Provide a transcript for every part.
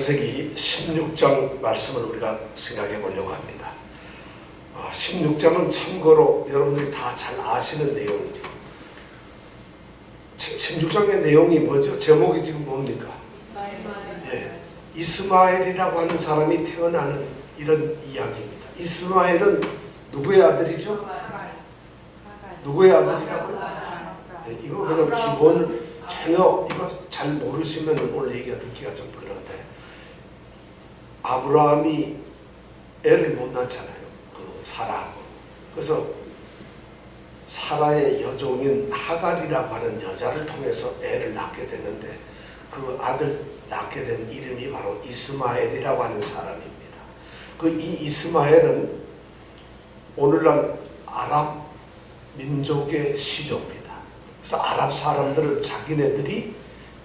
창세기 16장 말씀을 우리가 생각해 보려고 합니다. 16장은 참고로 여러분들이 다 잘 아시는 내용이죠. 16장의 내용이 뭐죠? 제목이 지금 뭡니까? 이스마엘이라고 하는 사람이 태어나는 이런 이야기입니다. 이스마엘은 누구의 아들이죠? 누구의 아들이라고요? 이거 그냥 기본 전혀 이거 잘 모르시면 오늘 얘기가 듣기가 좀 그런데, 아브라함이 애를 못 낳잖아요. 그 사라하고. 그래서 사라의 여종인 하갈이라고 하는 여자를 통해서 애를 낳게 되는데, 그 아들 낳게 된 이름이 바로 이스마엘이라고 하는 사람입니다. 이 이스마엘은 오늘날 아랍 민족의 시조입니다. 그래서 아랍 사람들은 자기네들이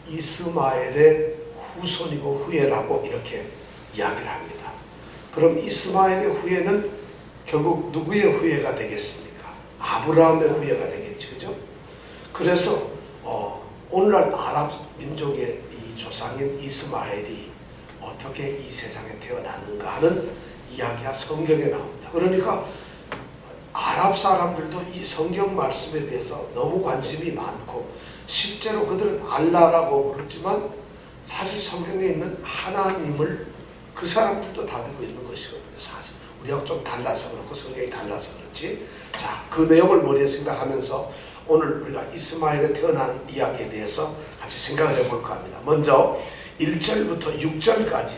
이스마엘의 후손이고 후예라고 이렇게 이야기를 합니다. 그럼 이스마엘의 후예는 결국 누구의 후예가 되겠습니까? 아브라함의 후예가 되겠죠. 그죠? 그래서 오늘날 아랍 민족의 이 조상인 이스마엘이 어떻게 이 세상에 태어났는가 하는 이야기가 성경에 나옵니다. 그러니까 아랍 사람들도 이 성경 말씀에 대해서 너무 관심이 많고, 실제로 그들은 알라라고 부르지만 사실 성경에 있는 하나님을 그 사람들도 다루고 있는 것이거든요. 사실 우리하고 좀 달라서 그렇고 성경이 달라서 그렇지. 자, 그 내용을 머리에 생각하면서 오늘 우리가 이스마엘에 태어나는 이야기에 대해서 같이 생각을 해볼까 합니다. 먼저 1절부터 6절까지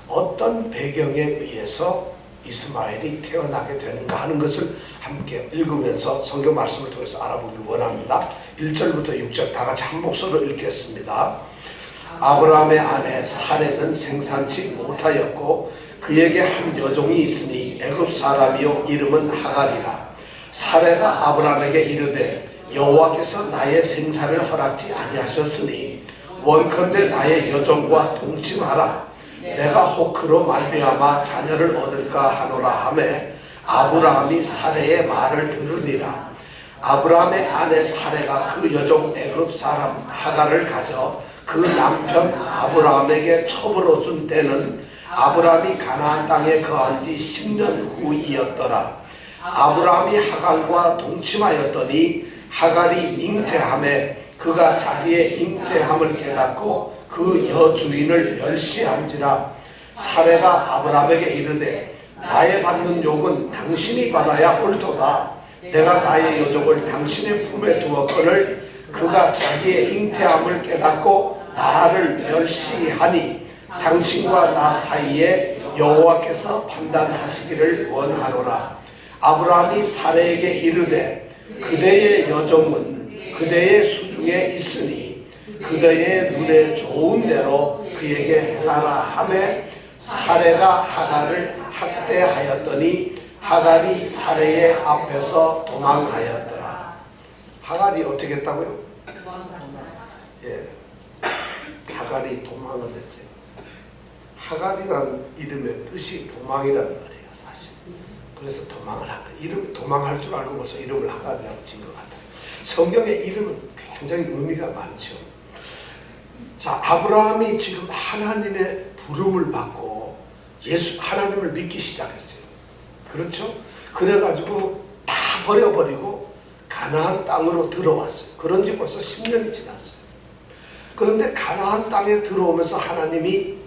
어떤 배경에 의해서 이스마엘이 태어나게 되는가 하는 것을 함께 읽으면서 성경 말씀을 통해서 알아보기를 원합니다. 1절부터 6절 다 같이 한 목소리로 읽겠습니다. 아브라함의 아내 사레는 생산치 못하였고 그에게 한 여종이 있으니 애굽 사람이요 이름은 하갈이라. 사레가 아브라함에게 이르되 여호와께서 나의 생산을 허락지 아니하셨으니 원컨대 나의 여종과 동침하라. 내가 혹 그로 말미암아 자녀를 얻을까 하노라 하매 아브라함이 사레의 말을 들으니라. 아브라함의 아내 사레가 그 여종 애굽 사람 하갈을 가져 그 남편 아브라함에게 첩으로 준 때는 아브라함이 가나안 땅에 거한 지 10년 후이었더라. 아브라함이 하갈과 동침하였더니 하갈이 잉태함에 그가 자기의 잉태함을 깨닫고 그 여주인을 멸시한지라. 사레가 아브라함에게 이르되 나의 받는 욕은 당신이 받아야 옳도다. 내가 나의 여종을 당신의 품에 두었거늘 그가 자기의 잉태함을 깨닫고 나를 멸시하니 당신과 나 사이에 여호와께서 판단하시기를 원하노라. 아브라함이 사레에게 이르되 그대의 여종은 그대의 수중에 있으니 그대의 눈에 좋은 대로 그에게 행하라 하매 사레가 하갈을 학대하였더니 하갈이 사레의 앞에서 도망하였더라. 하갈이 어떻게 했다고요? 하갈이 도망을 했어요. 하갈이란 이름의 뜻이 도망이라는 말이에요, 사실. 그래서 도망을 한 거예요. 이름 도망할 줄 알고 벌써 이름을 하갈이라고 지은 것 같아요. 성경의 이름은 굉장히 의미가 많죠. 자, 아브라함이 지금 하나님의 부름을 받고 하나님을 믿기 시작했어요. 그렇죠? 그래가지고 다 버려버리고 가나안 땅으로 들어왔어요. 그런 지 벌써 10년이 지났어요. 그런데 가나안 땅에 들어오면서 하나님이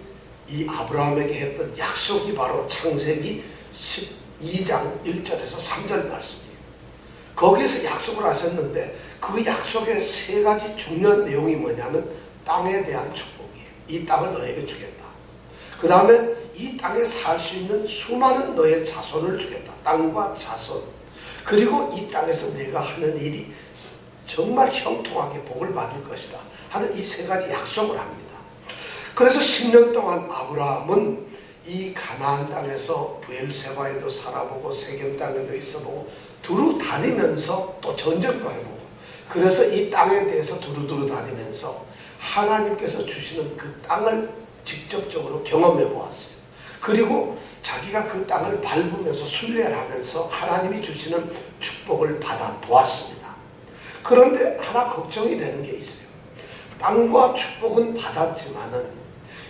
이 아브라함에게 했던 약속이 바로 창세기 12장 1절에서 3절 말씀이에요. 거기서 약속을 하셨는데 그 약속의 세 가지 중요한 내용이 뭐냐면 땅에 대한 축복이에요. 이 땅을 너에게 주겠다. 그 다음에 이 땅에 살 수 있는 수많은 너의 자손을 주겠다. 땅과 자손. 그리고 이 땅에서 내가 하는 일이 정말 형통하게 복을 받을 것이다 하는 이 세 가지 약속을 합니다. 그래서 10년 동안 아브라함은 이 가나안 땅에서 브엘세바에도 살아보고 세겜 땅에도 있어보고 두루 다니면서 또 전쟁도 해보고, 그래서 이 땅에 대해서 두루두루 다니면서 하나님께서 주시는 그 땅을 직접적으로 경험해 보았어요. 그리고 자기가 그 땅을 밟으면서 순례를 하면서 하나님이 주시는 축복을 받아 보았습니다. 그런데 하나 걱정이 되는 게 있어요. 땅과 축복은 받았지만은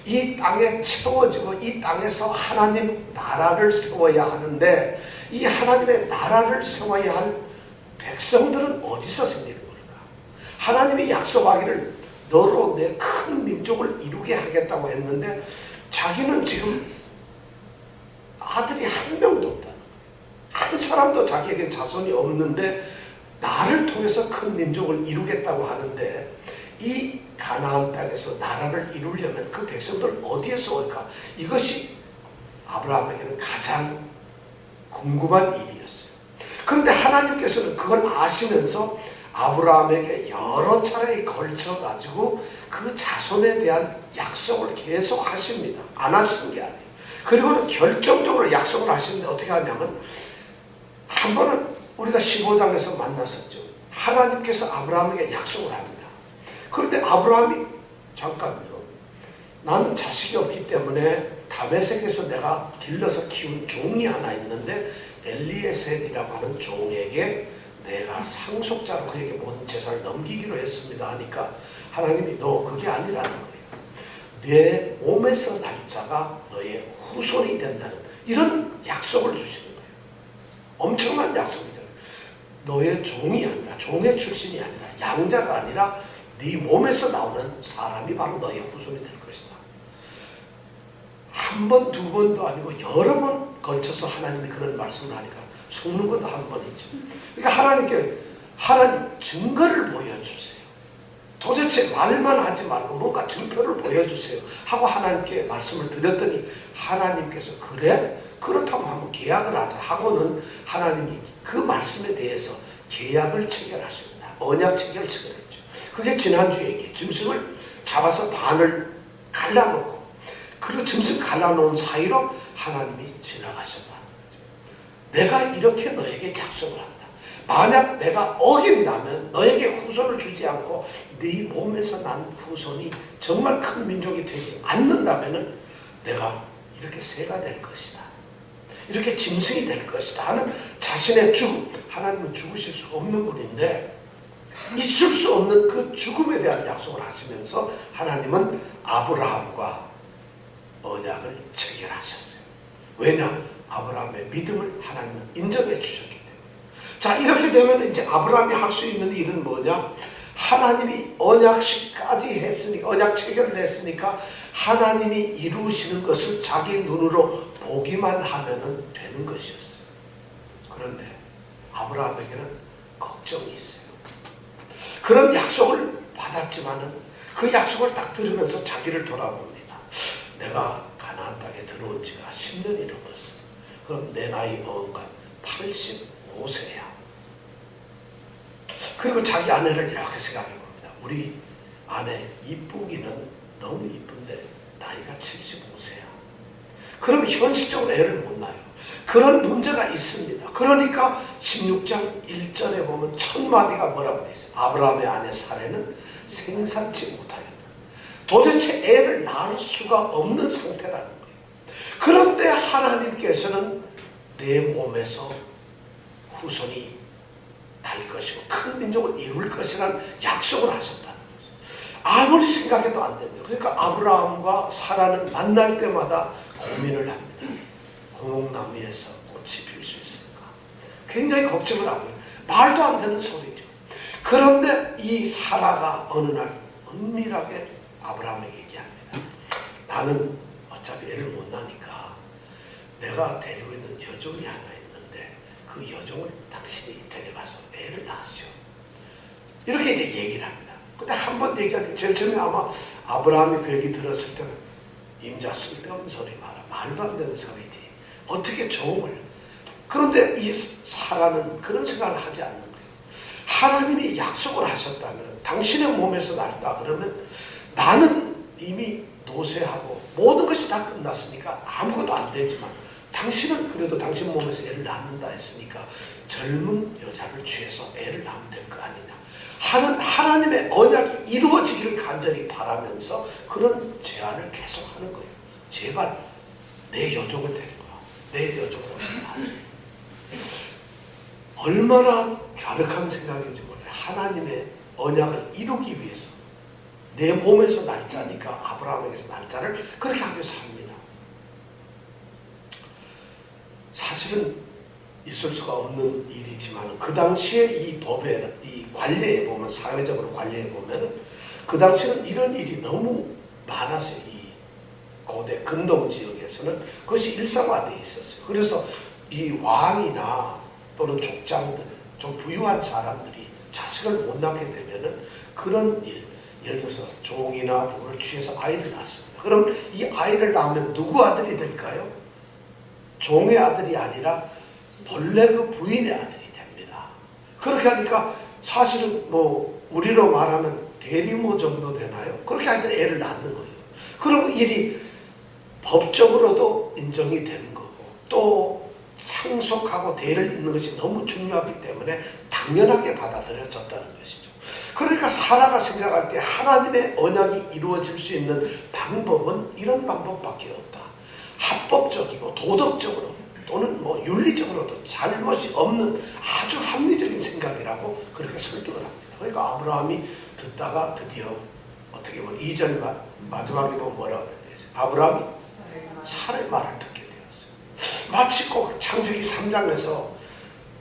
이 땅에 채워지고 이 땅에서 하나님 나라를 세워야 하는데 이 하나님의 나라를 세워야 할 백성들은 어디서 생기는 걸까? 하나님이 약속하기를 너로 내 큰 민족을 이루게 하겠다고 했는데 자기는 지금 아들이 한 명도 없다는 거예요. 한 사람도 자기에게 자손이 없는데 나를 통해서 큰 민족을 이루겠다고 하는데 이 가나안 땅에서 나라를 이루려면 그 백성들 어디에서 올까? 이것이 아브라함에게는 가장 궁금한 일이었어요. 그런데 하나님께서는 그걸 아시면서 아브라함에게 여러 차례에 걸쳐가지고 그 자손에 대한 약속을 계속 하십니다. 안 하시는 게 아니에요. 그리고는 결정적으로 약속을 하시는데 어떻게 하냐면 한 번은 우리가 15장에서 만났었죠. 하나님께서 아브라함에게 약속을 합니다. 그런데 아브라함이 잠깐요. 나는 자식이 없기 때문에 다메섹에서 내가 길러서 키운 종이 하나 있는데 엘리에셀이라고 하는 종에게 내가 상속자로 그에게 모든 재산을 넘기기로 했습니다 하니까 하나님이 너 그게 아니라는 거예요. 내 몸에서 날짜가 너의 후손이 된다는 이런 약속을 주시는 거예요. 엄청난 약속이죠. 너의 종이 아니라 종의 출신이 아니라 양자가 아니라 네 몸에서 나오는 사람이 바로 너의 후손이 될 것이다. 한 번, 두 번도 아니고 여러 번 걸쳐서 하나님이 그런 말씀을 하니까 속는 것도 한 번이죠. 그러니까 하나님 증거를 보여주세요. 도대체 말만 하지 말고 뭔가 증표를 보여주세요 하고 하나님께 말씀을 드렸더니 하나님께서 그래? 그렇다면 한번 계약을 하자 하고는 하나님이 그 말씀에 대해서 계약을 체결하십니다. 언약 체결을 체결했죠. 그게 지난주 얘기예요. 짐승을 잡아서 반을 갈라놓고 그리고 짐승 갈라놓은 사이로 하나님이 지나가셨다는 거죠. 내가 이렇게 너에게 약속을 한다. 만약 내가 어긴다면 너에게 후손을 주지 않고 네 몸에서 난 후손이 정말 큰 민족이 되지 않는다면 내가 이렇게 새가 될 것이다. 이렇게 짐승이 될 것이다 하는 자신의 죽음. 하나님은 죽으실 수 없는 분인데 있을 수 없는 그 죽음에 대한 약속을 하시면서 하나님은 아브라함과 언약을 체결하셨어요. 왜냐? 아브라함의 믿음을 하나님은 인정해 주셨기 때문에. 자, 이렇게 되면 이제 아브라함이 할 수 있는 일은 뭐냐? 하나님이 언약식까지 했으니까, 언약 체결을 했으니까 하나님이 이루시는 것을 자기 눈으로 보기만 하면 되는 것이었어요. 그런데 아브라함에게는 걱정이 있어요. 그런 약속을 받았지만은 그 약속을 딱 들으면서 자기를 돌아봅니다. 내가 가나안 땅에 들어온 지가 10년이 넘었어. 그럼 내 나이 어언가 85세야. 그리고 자기 아내를 이렇게 생각해 봅니다. 우리 아내 이쁘기는 너무 이쁜데 나이가 75세야. 그러면 현실적으로 애를 못 낳아요. 그런 문제가 있습니다. 그러니까 16장 1절에 보면 1000마디가 뭐라고 되어 있어요. 아브라함의 아내 사레는 생산치 못하였다. 도대체 애를 낳을 수가 없는 상태라는 거예요. 그런데 하나님께서는 내 몸에서 후손이 날 것이고 큰 민족을 이룰 것이라는 약속을 하셨다는 거죠. 아무리 생각해도 안 됩니다. 그러니까 아브라함과 사라는 만날 때마다 고민을 합니다. 고목나무에서 꽃이 필 수 있을까? 굉장히 걱정을 하고요. 말도 안 되는 소리죠. 그런데 이 사라가 어느 날 은밀하게 아브라함에게 얘기합니다. 나는 어차피 애를 못 낳으니까 내가 데리고 있는 여종이 하나 있는데 그 여종을 당신이 데려가서 애를 낳으시오. 이렇게 이제 얘기를 합니다. 근데 한 번 얘기하니까 제일 처음에 아마 아브라함이 그 얘기 들었을 때는 임자 쓸데없는 소리 마라. 말도 안 되는 소리지. 어떻게 종을. 그런데 이 사라는 그런 생각을 하지 않는 거예요. 하나님이 약속을 하셨다면 당신의 몸에서 날다 그러면 나는 이미 노쇠하고 모든 것이 다 끝났으니까 아무것도 안 되지만 당신은 그래도 당신 몸에서 애를 낳는다 했으니까 젊은 여자를 취해서 애를 낳으면 될 거 아니냐. 하나님의 언약이 이루어지기를 간절히 바라면서 그런 제안을 계속하는 거예요. 제발 내 여종을 데리고 와. 내 여종을 낳아줘. 얼마나 갸륵한 생각인지 몰라요. 하나님의 언약을 이루기 위해서 내 몸에서 날짜니까 아브라함에게서 날짜를 그렇게 하면서 합니다. 사실은 있을 수가 없는 일이지만 그 당시에 이 법에, 이 관례에 보면, 사회적으로 관례에 보면 그 당시에는 이런 일이 너무 많았어요. 이 고대 근동 지역에서는 그것이 일상화되어 있었어요. 그래서 이 왕이나 또는 족장들, 좀 부유한 사람들이 자식을 못 낳게 되면은 그런 일, 예를 들어서 종이나 누구를 취해서 아이를 낳습니다. 그럼 이 아이를 낳으면 누구 아들이 될까요? 종의 아들이 아니라 본래 그 부인의 아들이 됩니다. 그렇게 하니까 사실은 뭐 우리로 말하면 대리모 정도 되나요? 그렇게 하니까 애를 낳는 거예요. 그럼 일이 법적으로도 인정이 되는 거고 또 상속하고 대를 잇는 것이 너무 중요하기 때문에 당연하게 받아들여졌다는 것이죠. 그러니까 사라가 생각할 때 하나님의 언약이 이루어질 수 있는 방법은 이런 방법밖에 없다. 합법적이고 도덕적으로 또는 뭐 윤리적으로도 잘못이 없는 아주 합리적인 생각이라고 그렇게 설득을 합니다. 그러니까 아브라함이 듣다가 드디어 어떻게 보면 2절 마지막에 보면 뭐라고 그랬어요? 아브라함이 사라의 말을 듣게 되었어요. 마치 꼭 창세기 3장에서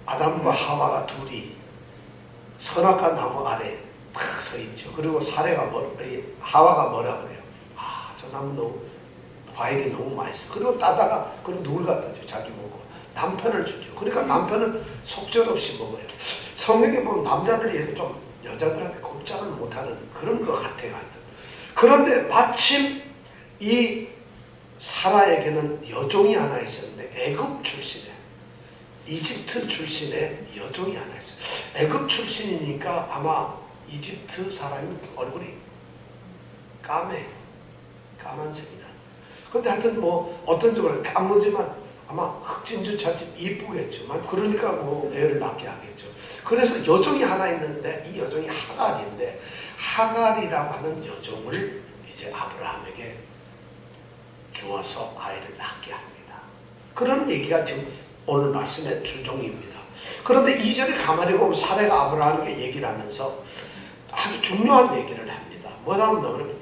아담과 하와가 둘이 선악과 나무 아래 탁 서 있죠. 그리고 하와가 뭐라 그래요? 아, 저 나무 너무 과일이 너무 맛있어. 그리고 따다가 그리고 누굴 갖다 줘? 자기 먹고 남편을 주죠. 그러니까 남편은 속절없이 먹어요. 성경에 보면 남자들이 이렇게 좀 여자들한테 꼼짝을 못하는 그런 것 같아요. 하여튼. 그런데 마침 이 사라에게는 여종이 하나 있었는데 애굽 출신의 이집트 출신의 여종이 하나 있어요. 애굽 출신이니까 아마 이집트 사람이 얼굴이 까매요. 까만색이라. 근데 하여튼 뭐 어떤지 몰라요. 까무지만 아마 흑진주차집 이쁘겠지만 그러니까 뭐 애를 낳게 하겠죠. 그래서 여종이 하나 있는데 이 여종이 하갈인데 하갈이라고 하는 여종을 이제 아브라함에게 주어서 아이를 낳게 합니다. 그런 얘기가 지금 오늘 말씀의 주종입니다. 그런데 2절에 가만히 보면 사라가 아브라함에게 얘기를 하면서 아주 중요한 얘기를 합니다. 뭐라고 하면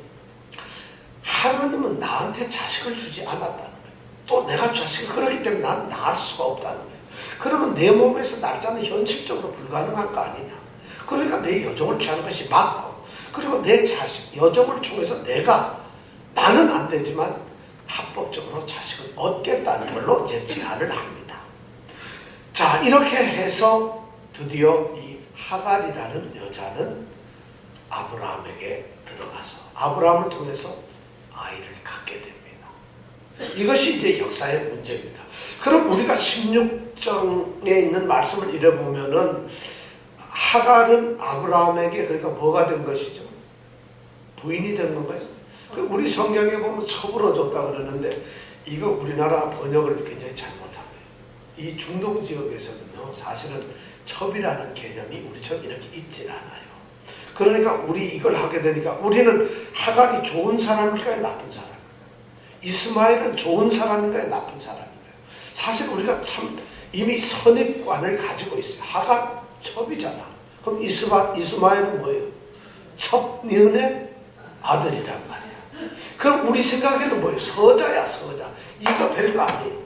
하나님은 나한테 자식을 주지 않았다는 거예요. 또 내가 자식을 그렇기 때문에 난 낳을 수가 없다는 거예요. 그러면 내 몸에서 날짜는 현실적으로 불가능한 거 아니냐. 그러니까 내 여종을 취하는 것이 맞고 그리고 내 자식, 여종을 통해서 나는 안 되지만 합법적으로 자식을 얻겠다는 걸로 이제 제안을 합니다. 자, 이렇게 해서 드디어 이 하갈이라는 여자는 아브라함에게 들어가서 아브라함을 통해서 아이를 갖게 됩니다. 이것이 이제 역사의 문제입니다. 그럼 우리가 16장에 있는 말씀을 읽어보면은 하갈은 아브라함에게 그러니까 뭐가 된 것이죠? 부인이 된 건가요? 우리 성경에 보면 첩으로 줬다 그러는데 이거 우리나라 번역을 굉장히 잘못한 거예요. 이 중동 지역에서는요 사실은 첩이라는 개념이 우리처럼 이렇게 있질 않아요. 그러니까 우리 이걸 하게 되니까 우리는 하갈이 좋은 사람일까요? 나쁜 사람일까요? 이스마엘은 좋은 사람인가요? 나쁜 사람인가요? 사실 우리가 참 이미 선입관을 가지고 있어요. 하갈 첩이잖아. 그럼 이스마엘은 뭐예요? 첩니은의 아들이란 말이야. 그럼 우리 생각에는 뭐예요? 서자야, 서자. 이거 별거 아니에요.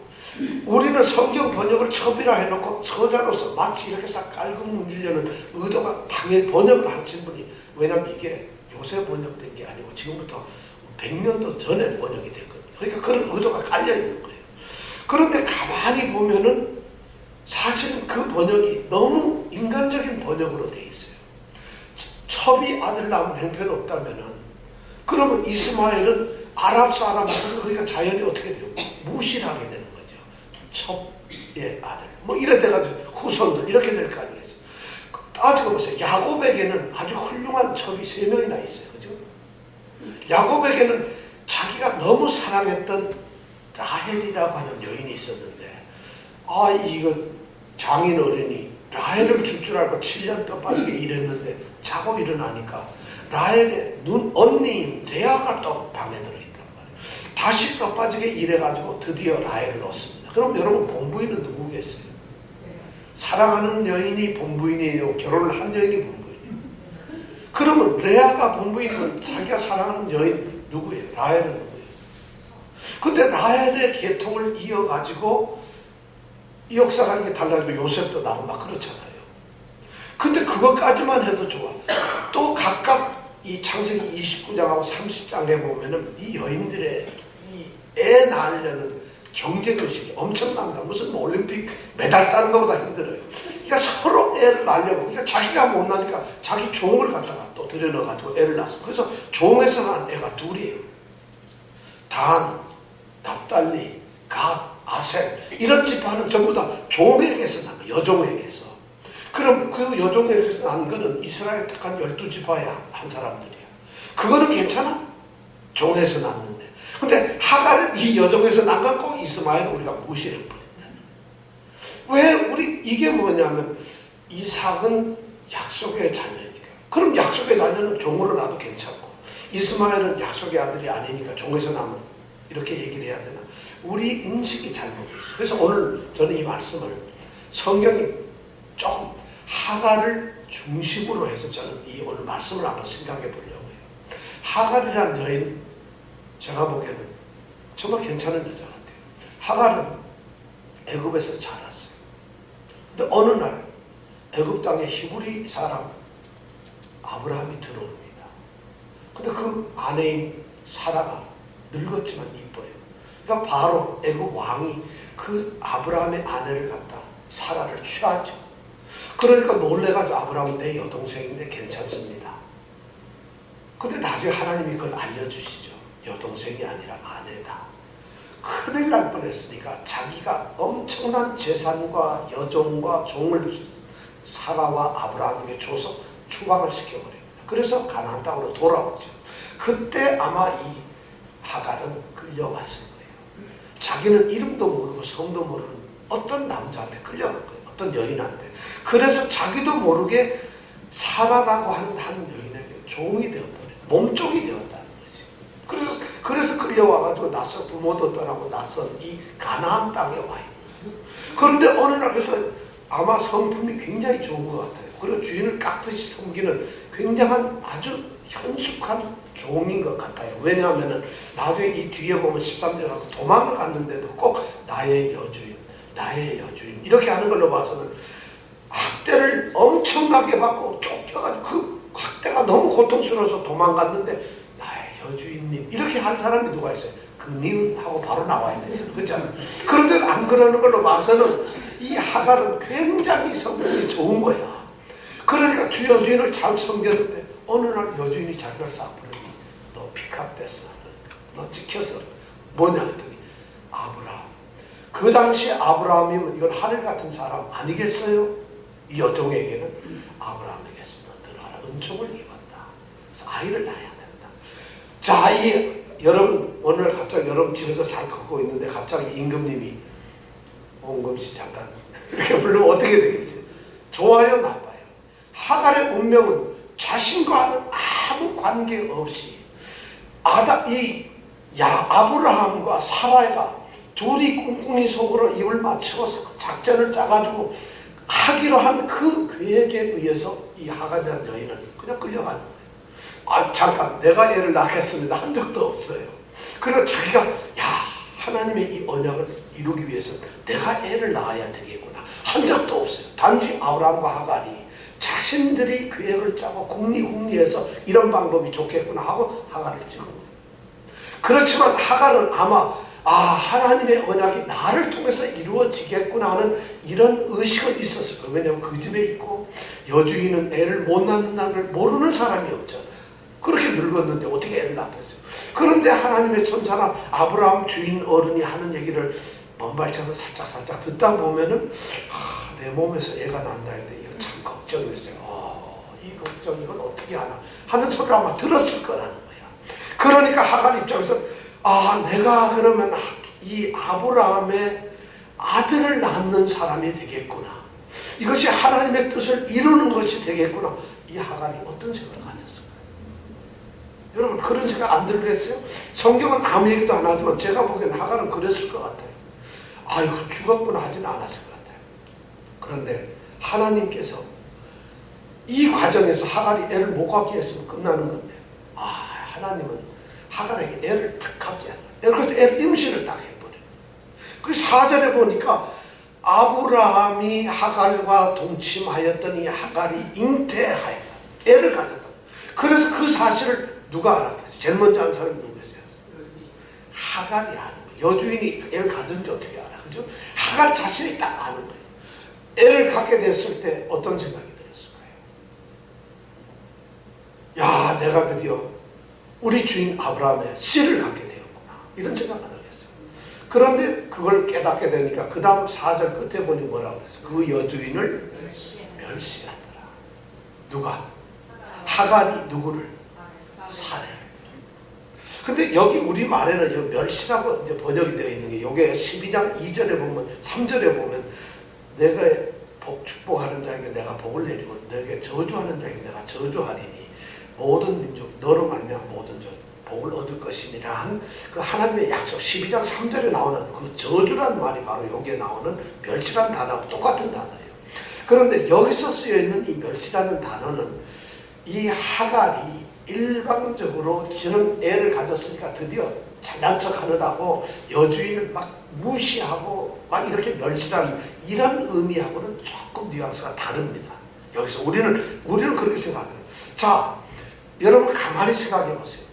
우리는 성경 번역을 첩이라 해놓고 서자로서 마치 이렇게 싹 깔고 문지려는 의도가 당연히 번역을 하신 분이, 왜냐하면 이게 요새 번역된 게 아니고 지금부터 100년도 전에 번역이 됐거든요. 그러니까 그런 의도가 깔려있는 거예요. 그런데 가만히 보면은 사실은 그 번역이 너무 인간적인 번역으로 돼 있어요. 첩이 아들 낳으면 형편이 없다면은 그러면 이스마엘은 아랍 사람들 그러니까 자연이 어떻게 돼요? 무시를 하게 되는 거죠. 첩의 아들 뭐 이래 돼가지고 후손들 이렇게 될 거 아니겠어요. 따지고 보세요. 야곱에게는 아주 훌륭한 첩이 3명이나 있어요. 그죠? 야곱에게는 자기가 너무 사랑했던 라헬이라고 하는 여인이 있었는데 이거 장인 어른이 라헬을 줄 줄 알고 7년 뼈 빠지게 일했는데 자고 일어나니까 라헬의 언니인 레아가 또 방에 들어있단 말이에요. 다시 뼈 빠지게 일해가지고 드디어 라헬을 얻습니다. 그럼 여러분 본부인은 누구겠어요? 사랑하는 여인이 본부인이에요? 결혼을 한 여인이 본부인이에요? 그러면 레아가 본부인은 자기가 사랑하는 여인 누구예요? 라헬은 누구예요? 근데 라헬의 계통을 이어가지고 이 역사가 이렇게 달라지고 요셉도 나오고 막 그렇잖아요. 근데 그것까지만 해도 좋아. 또 각각 이 창세기 29장하고 30장에 보면은 이 여인들의 이 애 낳으려는 경쟁의식이 엄청납니다. 무슨 뭐 올림픽 메달 따는 것보다 힘들어요. 그러니까 서로 애를 낳으려고. 그러니까 자기가 못 나니까 자기 종을 갖다가 또 들여넣어가지고 애를 낳았어. 그래서 종에서 난 애가 둘이에요. 단, 납달리, 갓, 아셀 이런 지파는 전부 다 종에게서 난 거예요. 여종에게서. 그럼 그 여종에게서 난 거는 이스라엘 택한 12지파의 한 사람들이야. 그거는 괜찮아? 종에서 낳는데. 근데 하갈은 이 여종에서 난 건 꼭 이스마엘을 우리가 무시해 버린다. 왜 우리 이게 뭐냐면 이삭은 약속의 자녀니까. 그럼 약속의 자녀는 종으로 놔도 괜찮고 이스마엘은 약속의 아들이 아니니까 종에서 나면 이렇게 얘기를 해야 되나? 우리 인식이 잘못돼 있어. 그래서 오늘 저는 이 말씀을 성경이 조금 하갈을 중심으로 해서 저는 이 오늘 말씀을 한번 생각해 보려고 해요. 하갈이라는 여인 제가 보기에는 정말 괜찮은 여자 같아요. 하갈은 애굽에서 자랐어요. 근데 어느 날 애굽 땅에 히브리 사람 아브라함이 들어옵니다. 근데 그 아내인 사라가 늙었지만 이뻐요. 그러니까 바로 애굽 왕이 그 아브라함의 아내를 갖다 사라를 취하죠. 그러니까 놀래가지고 아브라함은 내 여동생인데 괜찮습니다. 근데 나중에 하나님이 그걸 알려주시죠. 여동생이 아니라 아내다. 큰일 날 뻔했으니까 자기가 엄청난 재산과 여종과 종을 사라와 아브라함에게 줘서 추방을 시켜버립니다. 그래서 가나안 땅으로 돌아오죠. 그때 아마 이 하갈은 끌려왔을 거예요. 자기는 이름도 모르고 성도 모르는 어떤 남자한테 끌려간 거예요. 어떤 여인한테. 그래서 자기도 모르게 사라라고 하는 한 여인에게 종이 되어버려요. 몸종이 되었다는 거지. 그래서 끌려와가지고 낯선 부모도 떠나고 낯선 이 가나안 땅에 와 있는 거예요. 그런데 어느 날 그래서 아마 성품이 굉장히 좋은 것 같아요. 그리고 주인을 깍듯이 섬기는 굉장한 아주 현숙한 종인 것 같아요. 왜냐하면 나중에 이 뒤에 보면 13절 하고 도망을 갔는데도 꼭 나의 여주인, 나의 여주인 이렇게 하는 걸로 봐서는 학대를 엄청나게 받고 쫓겨가지고 그 학대가 너무 고통스러워서 도망갔는데 나의 여주인님 이렇게 하는 사람이 누가 있어요? 그 님 하고 바로 나와야 돼요. 그렇잖아요. 그런데 안 그러는 걸로 봐서는 이 하갈은 굉장히 성격이 좋은 거야. 그러니까 여주인을 잘 섬겼는데 어느 날 여주인이 자기를 싹 부르니 너 픽업됐어. 너 찍혔어. 뭐냐 했더니 아브라함. 그 당시 아브라함이면 이건 하늘 같은 사람 아니겠어요? 이 여종에게는 아브라함에게서 너 들어라. 은총을 입었다. 그래서 아이를 낳아야 된다. 자, 여러분 오늘 갑자기 여러분 집에서 잘 걷고 있는데 갑자기 임금님이 원금씨 잠깐 이렇게 부르면 어떻게 되겠어요? 좋아요, 나빠요? 하갈의 운명은 자신과는 아무 관계 없이 아브라함과 사라가 둘이 꿍꿍이 속으로 입을 맞춰서 작전을 짜가지고 하기로 한 그 계획에 의해서 이 하갈이라는 여인은 그냥 끌려가는 거예요. 잠깐 내가 얘를 낳겠습니다 한 적도 없어요. 그리고 자기가 하나님의 이 언약을 이루기 위해서 내가 애를 낳아야 되겠구나 한 적도 없어요. 단지 아브라함과 하갈이 자신들이 계획을 짜고 궁리해서 이런 방법이 좋겠구나 하고 하갈을 찍은 거예요. 그렇지만 하갈은 아마 하나님의 언약이 나를 통해서 이루어지겠구나 하는 이런 의식은 있었을 거예요. 왜냐하면 그 집에 있고 여주인은 애를 못 낳는다는 걸 모르는 사람이 없잖아요. 그렇게 늙었는데 어떻게 애를 낳겠어요. 그런데 하나님의 천사나 아브라함 주인 어른이 하는 얘기를 먼발쳐서 살짝 듣다 보면은 내 몸에서 애가 난다 했는데 이거 참 걱정이었어요. 이 걱정 이건 어떻게 하나 하는 소리를 아마 들었을 거라는 거야. 그러니까 하갈 입장에서 내가 그러면 이 아브라함의 아들을 낳는 사람이 되겠구나. 이것이 하나님의 뜻을 이루는 것이 되겠구나. 이 하갈이 어떤 생각을 가졌을까요? 여러분 그런 생각 안 들겠어요? 성경은 아무 얘기도 안 하지만 제가 보기엔 하갈은 그랬을 것 같아요. 이거 죽었구나 하지는 않았을 것 같아요. 그런데 하나님께서 이 과정에서 하갈이 애를 못 갖게 했으면 끝나는 건데, 하나님은 하갈에게 애를 탁 갖게 하는 거예요. 그래서 애 임신을 딱 해버려요. 그 4절에 보니까 아브라함이 하갈과 동침하였더니 하갈이 잉태하였다. 애를 가졌다. 그래서 그 사실을 누가 알았겠어요? 제일 먼저 한 사람이 누구였어요? 하갈이 아는 거예요. 여주인이 애를 가졌는지 어떻게 알아? 그죠? 하갈 자신이 딱 아는 거예요. 애를 갖게 됐을 때 어떤 생각이 들었을까요? 야, 내가 드디어 우리 주인 아브라함의 씨를 갖게 되었구나. 이런 생각 안 하겠어요. 그런데 그걸 깨닫게 되니까 그 다음 4절 끝에 보니 뭐라고 그랬어요? 그 여주인을 멸시하더라. 누가? 하갈이 누구를? 사례를. 근데 여기 우리 말에는 멸시라고 이제 번역이 되어 있는 게, 요게 12장 2절에 보면, 3절에 보면, 내가 축복하는 자에게 내가 복을 내리고 너에게 저주하는 자에게 내가 저주하리니 모든 민족 너로 말미암아 모든 복을 얻을 것이니라 한 그 하나님의 약속, 12장 3절에 나오는 그 저주라는 말이 바로 여기에 나오는 멸시라는 단어하고 똑같은 단어예요. 그런데 여기서 쓰여 있는 이 멸시라는 단어는 이 하갈이 일방적으로 지는 애를 가졌으니까 드디어 잘난 척 하느라고 여주인을 막 무시하고 막 이렇게 멸시하는 이런 의미하고는 조금 뉘앙스가 다릅니다. 여기서 우리는 그렇게 생각해요. 자, 여러분 가만히 생각해 보세요.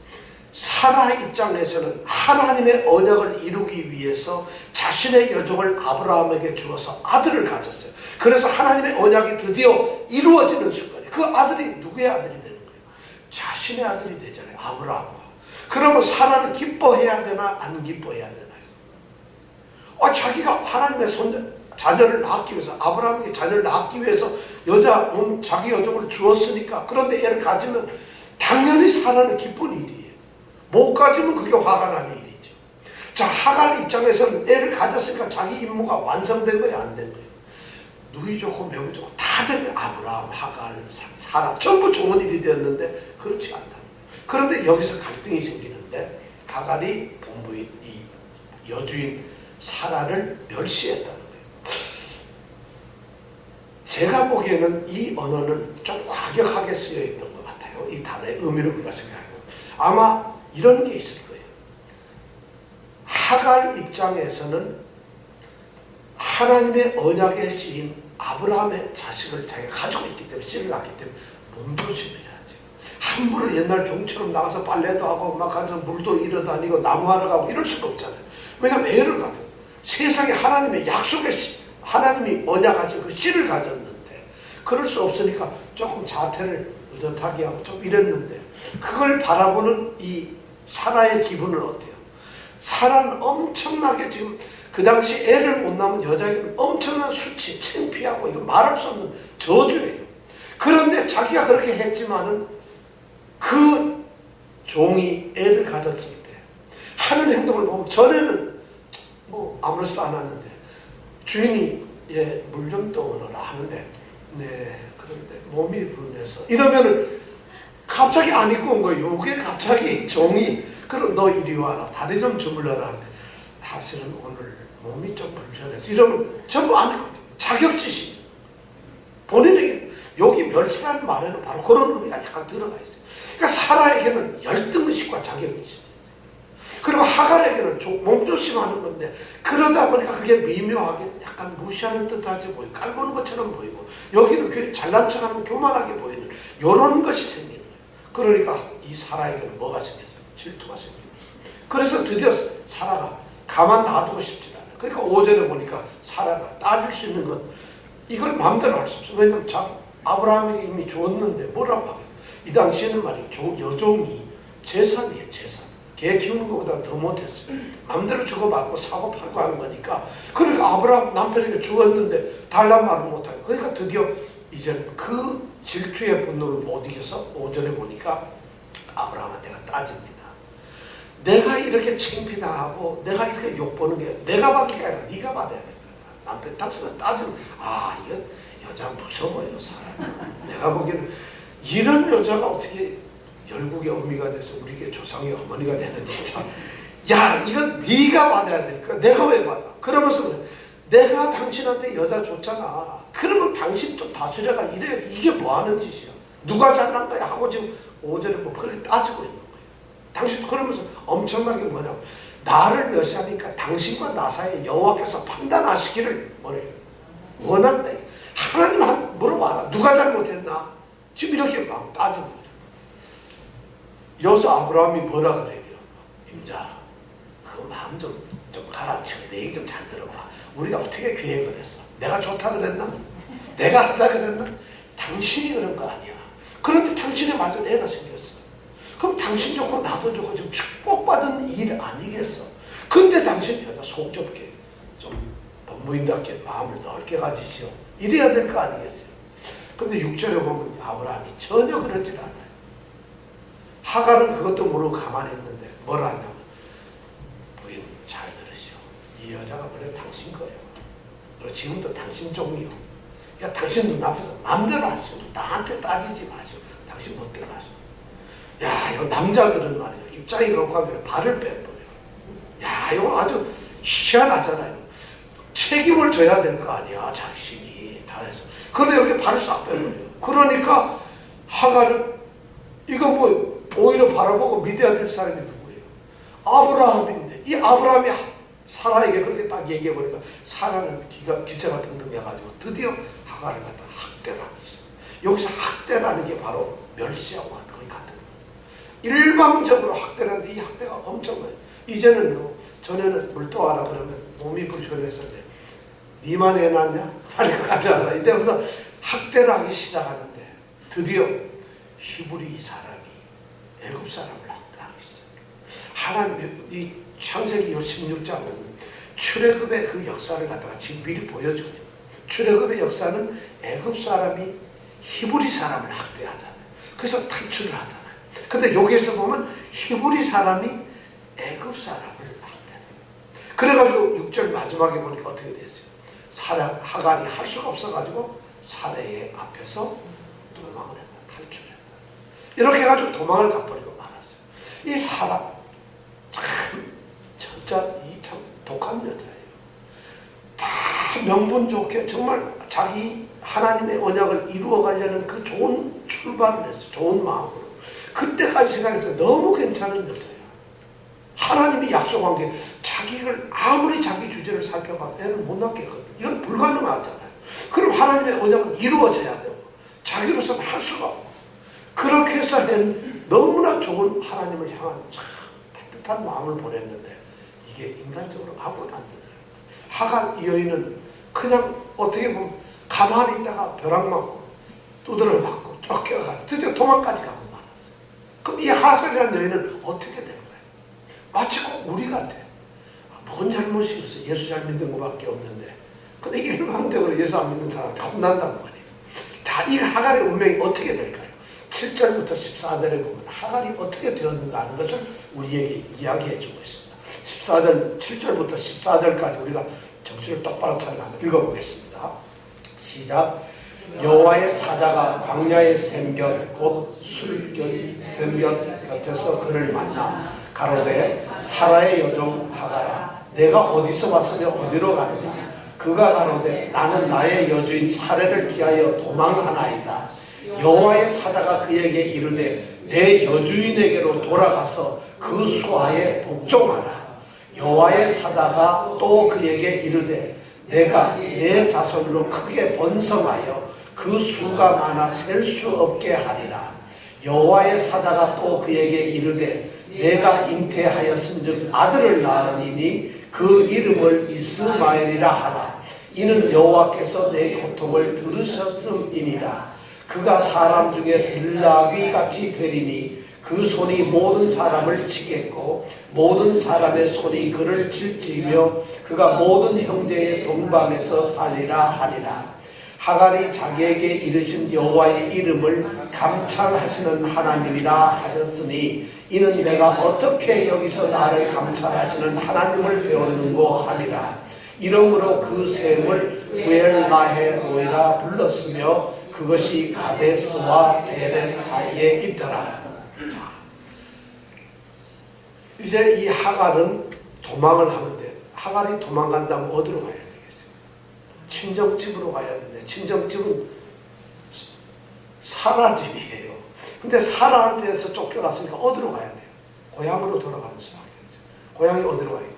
사라 입장에서는 하나님의 언약을 이루기 위해서 자신의 여종을 아브라함에게 주어서 아들을 가졌어요. 그래서 하나님의 언약이 드디어 이루어지는 순간에 그 아들이 누구의 아들이 되는 거예요? 자신의 아들이 되잖아요. 아브라함과. 그러면 사라는 기뻐해야 되나 안 기뻐해야 되나요? 자기가 하나님의 자녀를 낳기 위해서, 아브라함에게 자녀를 낳기 위해서 자기 여종을 주었으니까, 그런데 애를 가지면 당연히 사라는 기쁜 일이에요. 못 가지면 그게 화가 나는 일이죠. 자, 하갈 입장에서는 애를 가졌으니까 자기 임무가 완성된 거예요, 안 된 거예요? 누이 좋고 매우 좋고 다들 아브라함, 하갈, 사라 전부 좋은 일이 되었는데 그렇지 않다는 거예요. 그런데 여기서 갈등이 생기는데, 하갈이 본부인 이 여주인 사라를 멸시했다는 거예요. 제가 보기에는 이 언어는 좀 과격하게 쓰여 있던 것 같아요. 이 단어의 의미를 우리가 생각하고 아마 이런 게 있을 거예요. 하갈 입장에서는 하나님의 언약에 쓰인 아브라함의 자식을 자기가 가지고 있기 때문에, 씨를 낳기 때문에 몸조심해야지. 함부로 옛날 종처럼 나가서 빨래도 하고 막 가서 물도 잃어 다니고 나무하러 가고 이럴 수가 없잖아요. 왜냐하면 애를 가져. 세상에 하나님의 약속의 하나님이 언약하신 그 씨를 가졌는데 그럴 수 없으니까 조금 자태를 의젓하게 하고 좀 이랬는데, 그걸 바라보는 이 사라의 기분은 어때요? 사라는 엄청나게 지금 그 당시 애를 못 낳은 여자에게는 엄청난 수치, 창피하고 이거 말할 수 없는 저주예요. 그런데 자기가 그렇게 했지만은 그 종이 애를 가졌을 때 하는 행동을 보면, 전에는 뭐 아무렇지도 않았는데 주인이 물 좀 떠오너라 하는데, 네, 그런데 몸이 불면서 이러면은 갑자기 안 입고 온 거예요. 이게 갑자기 종이, 그럼 너 이리 와라, 다리 좀 주물러라 하는데, 사실은 오늘 몸이 좀 불편해서 이러면 전부 안 입고, 자격지심. 본인에게 여기 멸시라는 말에는 바로 그런 의미가 약간 들어가 있어요. 그러니까 사라에게는 열등의식과 자격지심, 그리고 하갈에게는 몸조심하는 건데, 그러다 보니까 그게 미묘하게 약간 무시하는 듯하지 보이고 깔보는 것처럼 보이고, 여기는 괜히 잘난 척하면 교만하게 보이는 이런 것이 생기는 거예요. 그러니까 이 사라에게는 뭐가 생겼어요? 질투가 생겨요. 그래서 드디어 사라가 가만 놔두고 싶지 않아요. 그러니까 5절에 보니까 사라가 따질 수 있는 건 이걸 마음대로 할 수 없어요. 왜냐하면 아브라함에게 이미 주었는데 뭐라고 하겠어요? 이 당시에는 말이죠, 여종이 재산이에요. 재산. 개 키우는 것보다 더 못했어요. 마음대로 주고받고 사고 팔고 하는 거니까. 그러니까 아브라함 남편에게 주었는데 달란 말을 못하고, 그러니까 드디어 이제 그 질투의 분노를 못 이겨서 5절에 보니까 아브라함한테 따집니다. 내가 이렇게 창피당하고 내가 이렇게 욕보는 게 내가 받을 게 아니라 네가 받아야 될 거다. 남편 당신은 따지면, 이거 여자 무서워요, 사람. 내가 보기에는 이런 여자가 어떻게 열국의 어미가 돼서 우리에게 조상의 어머니가 되는지 참. 야, 이건 네가 받아야 될 거야. 내가 왜 받아? 그러면서 내가 당신한테 여자 줬잖아. 그러면 당신 좀 다스려가. 이래. 이게 뭐 하는 짓이야. 누가 잘난 거야 하고 지금 오전에 뭐 그렇게 따지고 있는 거예요. 당신도 그러면서 엄청나게 뭐냐고, 나를 멸시하니까 당신과 나 사이에 여호와께서 판단하시기를 뭐래요? 원한다. 하나님한테 물어봐라. 누가 잘못했나? 지금 이렇게 막 따지는 거예요. 여기서 아브라함이 뭐라 그래야 돼요? 임자, 그 마음 좀 가라앉히고 내 얘기 좀 잘 들어봐. 우리가 어떻게 계획을 했어? 내가 좋다 그랬나? 내가 하자 그랬나? 당신이 그런 거 아니야. 그런데 당신의 말도 애가 생겼어. 그럼 당신 좋고 나도 좋고 지금 축복받은 일 아니겠어? 근데 당신 여자 속 좁게 좀 법무인답게 마음을 넓게 가지시오. 이래야 될 거 아니겠어요? 근데 6절에 보면 아브라함이 전혀 그러질 않아요. 하갈은 그것도 모르고 가만히 있는데 뭐라 하냐면, 부인 잘 들으시오. 이 여자가 원래 당신 거예요. 그리고 지금도 당신 종이요. 그러니까 당신 눈앞에서 마음대로 하시오. 나한테 따지지 마시오. 당신 멋대로 하시오. 야, 이거 남자들은 말이죠. 입장이 그렇고 하면 발을 빼버려요. 야, 이거 아주 희한하잖아요. 책임을 져야 될 거 아니야, 자신이. 다 해서. 그런데 이렇게 발을 싹 빼버려요. 그러니까 하갈은 이거 뭐 오히려 바라보고 믿어야 될 사람이 누구예요? 아브라함인데, 이 아브라함이 사라에게 그렇게 딱 얘기해보니까 사라는 기세가 등등해가지고 드디어 하갈을 갖다 학대를 하기 시작. 여기서 학대라는 게 바로 멸시하고 거의 같은 거예요. 일방적으로 학대를 하는데 이 학대가 엄청나요. 이제는요, 전에는 물도하라 그러면 몸이 불편했었는데 니만 애 낳냐? 빨리 가자. 이때부터 학대를 하기 시작하는데 드디어 히브리 사람이 애굽 사람을 학대하기 시작해요. 하나님, 이 창세기 16장은 출애굽의 그 역사를 갖다가 지금 미리 보여줍니다. 출애굽의 역사는 애굽 사람이 히브리 사람을 학대하잖아요. 그래서 탈출을 하잖아요. 근데 여기에서 보면 히브리 사람이 애굽 사람을 학대해요. 그래가지고 6절 마지막에 보니까 어떻게 됐어요? 하갈이 할 수가 없어가지고 사례의 앞에서 도망을 했다. 탈출했다. 이렇게 해가지고 도망을 가버리고 말았어요. 이 사람 참 독한 여자예요. 다 명분 좋게 정말 자기 하나님의 언약을 이루어가려는 그 좋은 출발을 했어요. 좋은 마음으로. 그때까지 생각해도 너무 괜찮은 여자예요. 하나님이 약속한 게 자기를 아무리 자기 주제를 살펴봐도 애를 못 낳겠거든. 이건 불가능하잖아요. 그럼 하나님의 언약은 이루어져야 되고 자기로서는 할 수가 없고, 그렇게 해서 너무나 좋은 하나님을 향한 참 따뜻한 마음을 보냈는데 이게 인간적으로 아무것도 안 되더라고요. 하갈 이 여인은 그냥 어떻게 보면 가만히 있다가 벼락 맞고 두드러 맞고 쫓겨가고 드디어 도망까지 가고 말았어요. 그럼 이 하갈이라는 여인은 어떻게 된 거예요? 마치 꼭 우리 같아. 뭔 잘못이 있어? 예수 잘 믿는 것밖에 없는데. 근데 일방적으로 예수 안 믿는 사람한테 혼난단 말이에요. 자, 이 하갈의 운명이 어떻게 될까요? 7절부터 14절에 보면 하갈이 어떻게 되었는가 하는 것을 우리에게 이야기해 주고 있습니다. 7절부터 14절까지 우리가 정신을 똑바로 차리고 한번 읽어보겠습니다. 시작. 여호와의 사자가 광야의 샘곁 곧 술곁 샘곁 곁에서 그를 만나 가로되 사라의 여종 하갈아, 내가 어디서 왔으며 어디로 가느냐? 그가 가로되 나는 나의 여주인 사례를 피하여 도망하나이다. 여호와의 사자가 그에게 이르되 내 여주인에게로 돌아가서 그 수하에 복종하라. 여호와의 사자가 또 그에게 이르되 내가 내 자손으로 크게 번성하여 그 수가 많아 셀 수 없게 하리라. 여호와의 사자가 또 그에게 이르되 내가 잉태하였은즉 아들을 낳으리니 그 이름을 이스마엘이라 하라. 이는 여호와께서 내 고통을 들으셨음이니라. 그가 사람 중에 들나귀같이 되리니 그 손이 모든 사람을 치겠고 모든 사람의 손이 그를 칠지며 그가 모든 형제의 동방에서 살리라 하니라. 하갈이 자기에게 이르신 여호와의 이름을 감찰하시는 하나님이라 하셨으니 이는 내가 어떻게 여기서 나를 감찰하시는 하나님을 배웠는고 하니라. 이러므로 그 샘을 부엘마헤로이라 불렀으며 그것이 가데스와 베렛 사이에 있더라. 자, 이제 이 하갈은 도망을 하는데 하갈이 도망간다면 어디로 가야 되겠어요? 친정집으로 가야 되는데 친정집은 사라 집이에요. 근데 사라한테서 쫓겨났으니까 어디로 가야 돼요? 고향으로 돌아가는 수밖에 없죠. 고향이 어디로 가야 돼요?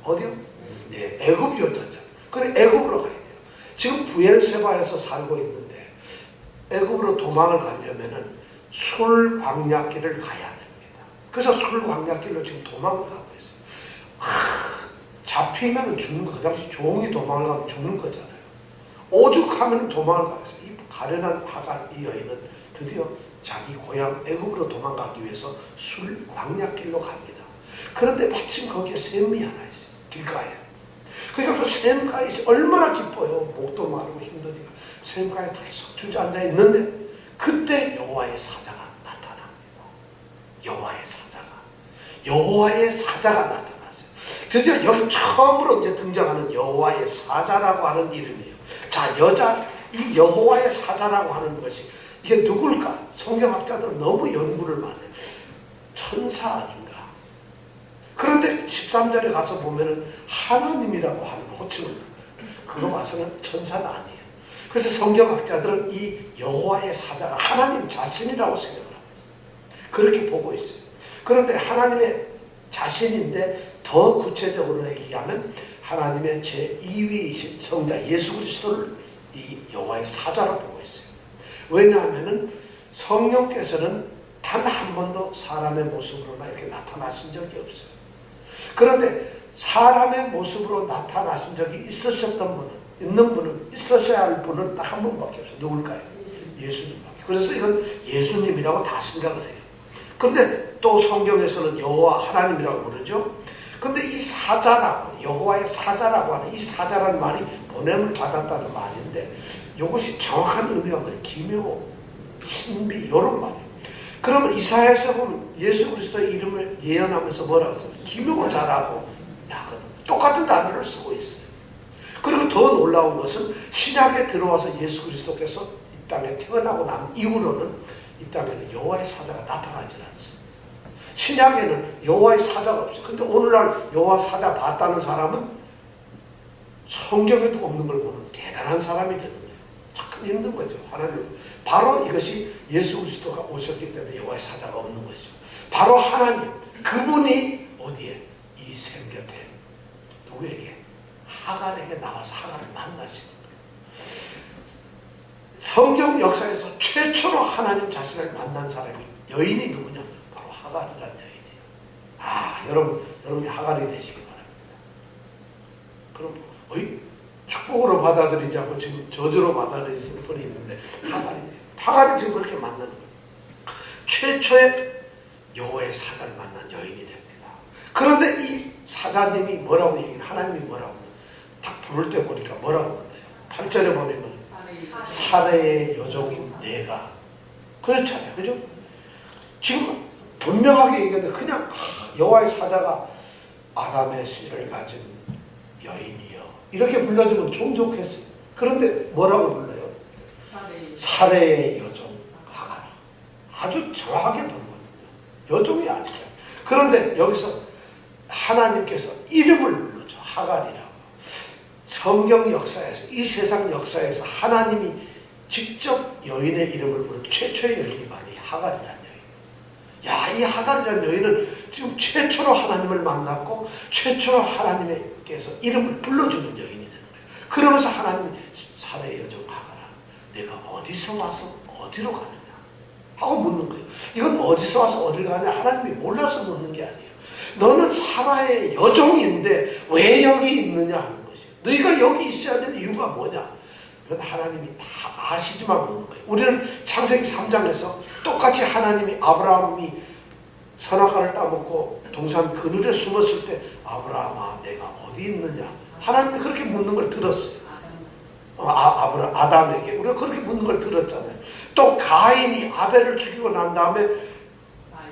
어디요? 네, 애굽 여자잖아요. 근데 애굽으로 가야 돼요. 지금 부엘세바에서 살고 있는데 애굽으로 도망을 가려면은 술 광야길을 가야 됩니다. 그래서 술 광야길로 지금 도망을 가고 있어요. 잡히면 죽는 거. 그 당시 종이 도망을 가면 죽는 거잖아요. 오죽하면 도망을 가겠어요. 이 가련한 하갈 이 여인은 드디어 자기 고향 애굽으로 도망가기 위해서 술 광야길로 갑니다. 그런데 마침 거기에 샘이 하나 있어요. 길가에. 그러니까 그 샘가에 얼마나 기뻐요. 목도 마르고 힘드니까 샘가에 털썩 주저앉아 있는데 그때 여호와의 사자가 나타납니다. 여호와의 사자가 나타났어요. 드디어 여기 처음으로 이제 등장하는 여호와의 사자라고 하는 이름이에요. 자, 이 여호와의 사자라고 하는 것이 이게 누굴까? 성경학자들은 너무 연구를 많이 해요. 천사 아닌가? 그런데 13절에 가서 보면은 하나님이라고 하는 호칭을 불러요. 그거 봐서는 천사는 아니에요. 그래서 성경학자들은 이 여호와의 사자가 하나님 자신이라고 생각을 하고 있어요. 그렇게 보고 있어요. 그런데 하나님의 자신인데 더 구체적으로 얘기하면 하나님의 제2위이신 성자 예수 그리스도를 이 여호와의 사자로 보고 있어요. 왜냐하면은 성령께서는 단 한 번도 사람의 모습으로나 이렇게 나타나신 적이 없어요. 그런데 사람의 모습으로 나타나신 적이 있는 분은 있으셔야 할 분은 딱 한 분밖에 없어요. 누굴까요? 예수님밖에. 그래서 이건 예수님이라고 다 생각을 해요. 그런데 또 성경에서는 여호와 하나님이라고 부르죠. 근데 이 사자라고, 여호와의 사자라고 하는 이 사자라는 말이 보냄을 받았다는 말인데 이것이 정확한 의미가 뭐예요? 기묘, 신비 이런 말이에요. 그러면 이사야에서 보면 예수 그리스도의 이름을 예언하면서 뭐라고 했어요? 기묘가 잘하고 야거든. 똑같은 단어를 쓰고 있어요. 그리고 더 놀라운 것은 신약에 들어와서 예수 그리스도께서 이 땅에 태어나고 난 이후로는 이 땅에는 여호와의 사자가 나타나지 않았어요. 신약에는 여호와의 사자가 없어요. 근데 오늘날 여호와 사자 봤다는 사람은 성경에도 없는 걸 보는 대단한 사람이 되는 거예요. 참 힘든 거죠. 하나님. 바로 이것이 예수 그리스도가 오셨기 때문에 여호와의 사자가 없는 거죠. 바로 하나님. 그분이 어디에? 이 샘 곁에. 누구에게? 하갈에게 나와서 하갈을 만나시는 거예요. 성경 역사에서 최초로 하나님 자신을 만난 사람이 여인이 누구냐? 바로 하갈이라는 여인이에요. 아, 여러분이 하갈이 되시기 바랍니다. 그럼 축복으로 받아들이지 않고 지금 저주로 받아들이시는 분이 있는데 하갈이 돼요. 하갈이 지금 그렇게 만나는 거예요. 최초의 여호와의 사자를 만난 여인이 됩니다. 그런데 이 사자님이 뭐라고 얘기해요? 하나님이 뭐라고 해요? 딱 부를 때 보니까 뭐라고 해요? 8절에 보면 사례의 여종인 내가 그렇잖아요. 그죠? 지금 분명하게 얘기하는데 그냥 여호와의 사자가 아담의 씨를 가진 여인이요 이렇게 불러주면 좀 좋겠어요. 그런데 뭐라고 불러요? 사례의 여종 하갈. 아주 정확하게 부르거든요. 여종이 아니죠. 그런데 여기서 하나님께서 이름을 불러줘. 하갈이라고. 성경 역사에서 이 세상 역사에서 하나님이 직접 여인의 이름을 부른 최초의 여인이 바로 이 하갈이라는 여인. 야, 이 하갈이라는 여인은 지금 최초로 하나님을 만났고 최초로 하나님께서 이름을 불러주는 여인이 되는 거예요. 그러면서 하나님이 사례의 여종 하갈아, 내가 어디서 와서 어디로 가느냐 하고 묻는 거예요. 이건 어디서 와서 어디로 가냐 하나님이 몰라서 묻는 게 아니에요. 너는 사라의 여종인데 왜 여기 있느냐 하는 것이에요. 너희가 여기 있어야 될 이유가 뭐냐? 이건 하나님이 다 아시지만 묻는 거예요. 우리는 창세기 3장에서 똑같이 하나님이 아브라함이 선악과를 따먹고 동산 그늘에 숨었을 때 아브라함아 내가 어디 있느냐 하나님이 그렇게 묻는 걸 들었어요. 아담에게 우리가 그렇게 묻는 걸 들었잖아요. 또 가인이 아벨을 죽이고 난 다음에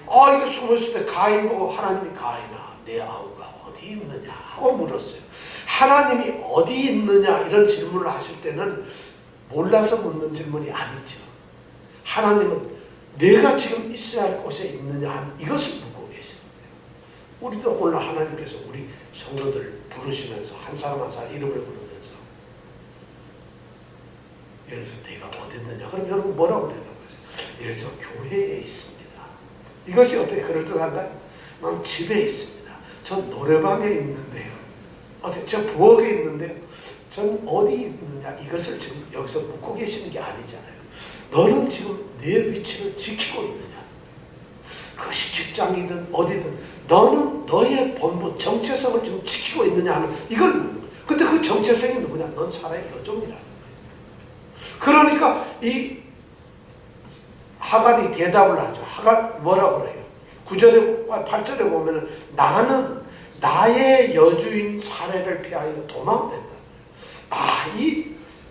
이거 숨었을 때 가인 보고 하나님이 가인아 내 아우가 어디 있느냐 하고 물었어요. 하나님이 어디 있느냐 이런 질문을 하실 때는 몰라서 묻는 질문이 아니죠. 하나님은 내가 지금 있어야 할 곳에 있느냐 하는 이것을 묻고 계시는 거예요. 우리도 오늘 하나님께서 우리 성도들 부르시면서 한 사람 한 사람 이름을 부르면서 예를 들어서 내가 어디 있느냐? 그럼 여러분 뭐라고 대답하세요? 예를 들어서 교회에 있습니다. 이것이 어떻게 그럴듯한가요? 난 집에 있습니다. 전 노래방에 있는데요. 어떻게 저 부엌에 있는데요. 전 어디 있느냐? 이것을 지금 여기서 묻고 계시는 게 아니잖아요. 너는 지금 내 위치를 지키고 있느냐? 그것이 직장이든 어디든 너는 너의 본분, 정체성을 지금 지키고 있느냐 하는 이걸 묻는 거예요. 근데 그 정체성이 누구냐? 넌 살아의 여종이라는 거예요. 그러니까 이 하갈이 대답을 하죠. 하갈 뭐라고 그래요? 9절에 8절에 보면은 나는 나의 여주인 사례를 피하여 도망을 했다.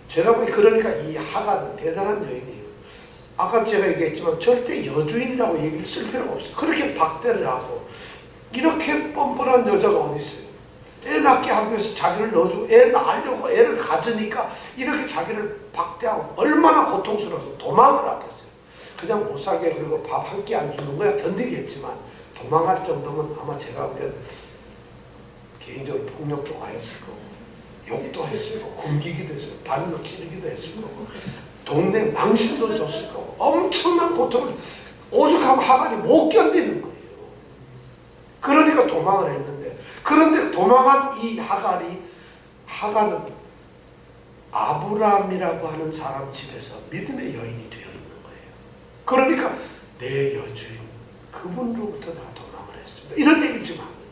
제가 보기 그러니까 이 하갈은 대단한 여인이에요. 아까 제가 얘기했지만 절대 여주인이라고 얘기를 쓸 필요가 없어요. 그렇게 박대를 하고 이렇게 뻔뻔한 여자가 어디 있어요? 애 낳게 하기 위해서 자기를 넣어주고 애 낳으려고 애를 가지니까 이렇게 자기를 박대하고 얼마나 고통스러워서 도망을 하겠어요. 그냥 못 살게 그리고 밥 한 끼 안 주는 거야 견디겠지만 도망갈 정도면 아마 제가 보기엔 개인적으로 폭력도 가했을 거고 욕도 했을 거고 굶기기도 했을 거고 반으로 찌르기도 했을 거고 동네 망신도 줬을 거고 엄청난 고통을 오죽하면 하갈이 못 견디는 거예요. 그러니까 도망을 했는데 그런데 도망한 이 하갈은 아브라함이라고 하는 사람 집에서 믿음의 여인이 되어 있는 거예요. 그러니까 내 여주인 그분으로부터 내가 도망을 했습니다. 이런 얘기를 지금 하는 거예요.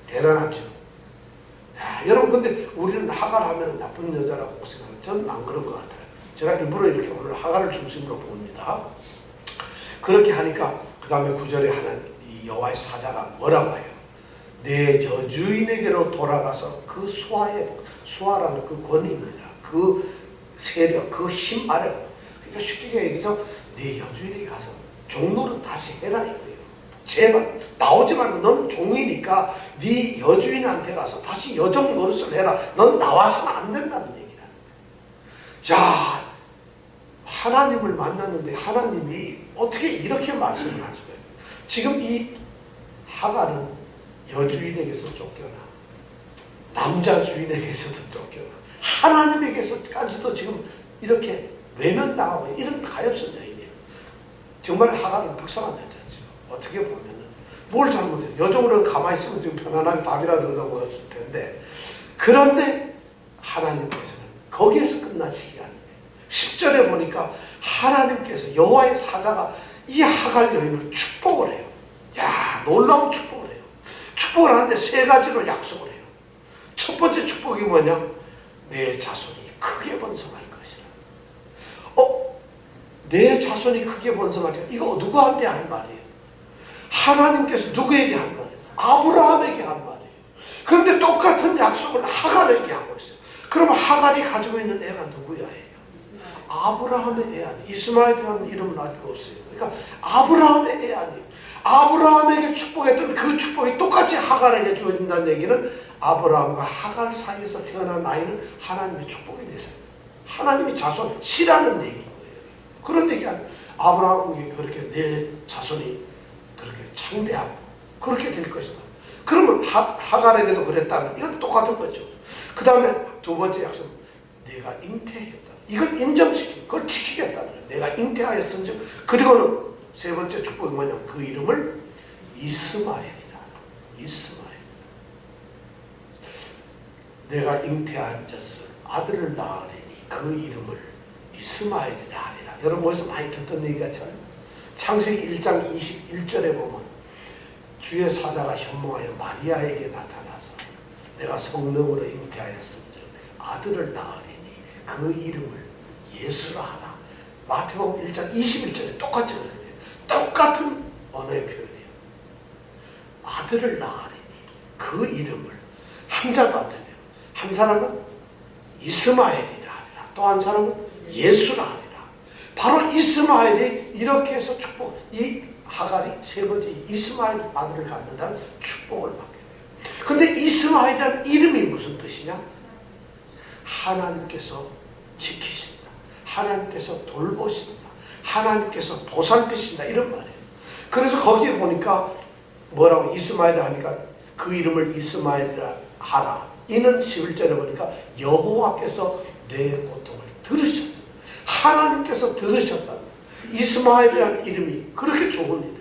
대단하죠. 여러분 근데 우리는 하갈 하면 나쁜 여자라고 생각해요. 저는 안 그런 것 같아요. 제가 일부러 이렇게 오늘 하갈을 중심으로 봅니다. 그렇게 하니까 그 다음에 9절에 이 여호와의 사자가 뭐라고 해요? 내 여주인에게로 돌아가서 그 수하라는 그 권위입니다. 그 세력, 그 힘 아래. 그러니까 쉽게 얘기해서 내 여주인에게 가서 종노릇 다시 해라 이거예요. 제발 나오지 말고 너는 종이니까 네 여주인한테 가서 다시 여종 노릇을 해라. 넌 나와서는 안 된다는 얘기라는 거예요. 야, 하나님을 만났는데 하나님이 어떻게 이렇게 말씀을 할 수가 있어요? 지금 이 하갈은 여주인에게서 쫓겨나 남자 주인에게서도 쫓겨나 하나님에게서까지도 지금 이렇게 외면당하고 이런 가엾은 여인이에요. 정말 하갈은 불쌍한 여자죠. 어떻게 보면은 뭘 잘못해요? 여종으로 가만히 있으면 지금 편안하게 밥이라도 얻어 먹었을 텐데 그런데 하나님께서는 거기에서 끝나시기 아니에요. 10절에 보니까 하나님께서 여호와의 사자가 이 하갈 여인을 축복을 해요. 야, 놀라운 축복을 해요. 축복을 하는데 세 가지로 약속을 해요. 첫 번째 축복이 뭐냐? 내 자손이 크게 번성할 것이라. 내 자손이 크게 번성할 것이라. 이거 누구한테 한 말이에요? 하나님께서 누구에게 한 말이에요? 아브라함에게 한 말이에요. 그런데 똑같은 약속을 하갈에게 하고 있어요. 그러면 하갈이 가지고 있는 애가 누구야 해요? 아브라함의 애 아니에요. 이스마엘이라는 이름은 아직 없어요. 그러니까 아브라함의 애 아니에요. 아브라함에게 축복했던 그 축복이 똑같이 하갈에게 주어진다는 얘기는 아브라함과 하갈 사이에서 태어난 아이는 하나님의 축복이 되세요. 하나님이 자손 씨라는 얘기인 거예요. 그런 얘기 아니에요. 아브라함에게 그렇게 내 자손이 그렇게 창대하고 그렇게 될 것이다. 그러면 하갈에게도 그랬다면 이건 똑같은 거죠. 그 다음에 두 번째 약속, 내가 잉태했다. 이걸 인정시키고 그걸 지키겠다는 거예요. 내가 잉태하였은즉. 그리고는 세 번째 축복이 뭐냐면 그 이름을 이스마엘이라. 이스마엘. 내가 잉태한 젖을 아들을 낳으리니 그 이름을 이스마엘이라 하리라. 여러분 어디서 많이 듣던 얘기 같죠? 창세기 1장 21절에 보면 주의 사자가 현몽하여 마리아에게 나타나서 내가 성령으로 잉태하였은즉 아들을 낳으리니 그 이름을 예수라 하라. 마태복음 1장 21절에 똑같이 그렇게 돼요. 똑같은 언어의 표현이에요. 아들을 낳으리니 그 이름을 한자도 안 틀려요. 한 사람은 이스마엘이라 하리라. 또 한 사람은 예수라 하리라. 바로 이스마엘이 이렇게 해서 축복, 이 하갈이 세 번째 이스마엘 아들을 갖는다는 축복을 받게 돼요. 근데 이스마엘이라는 이름이 무슨 뜻이냐? 하나님께서 지키신다. 하나님께서 돌보신다. 하나님께서 보살피신다. 이런 말이에요. 그래서 거기에 보니까 뭐라고 이스마엘이라 하니까 그 이름을 이스마엘이라 하라. 이는 11절에 보니까 여호와께서 내 고통을 들으셨어요. 하나님께서 들으셨다. 이스마엘이라는 이름이 그렇게 좋은 이름이에요.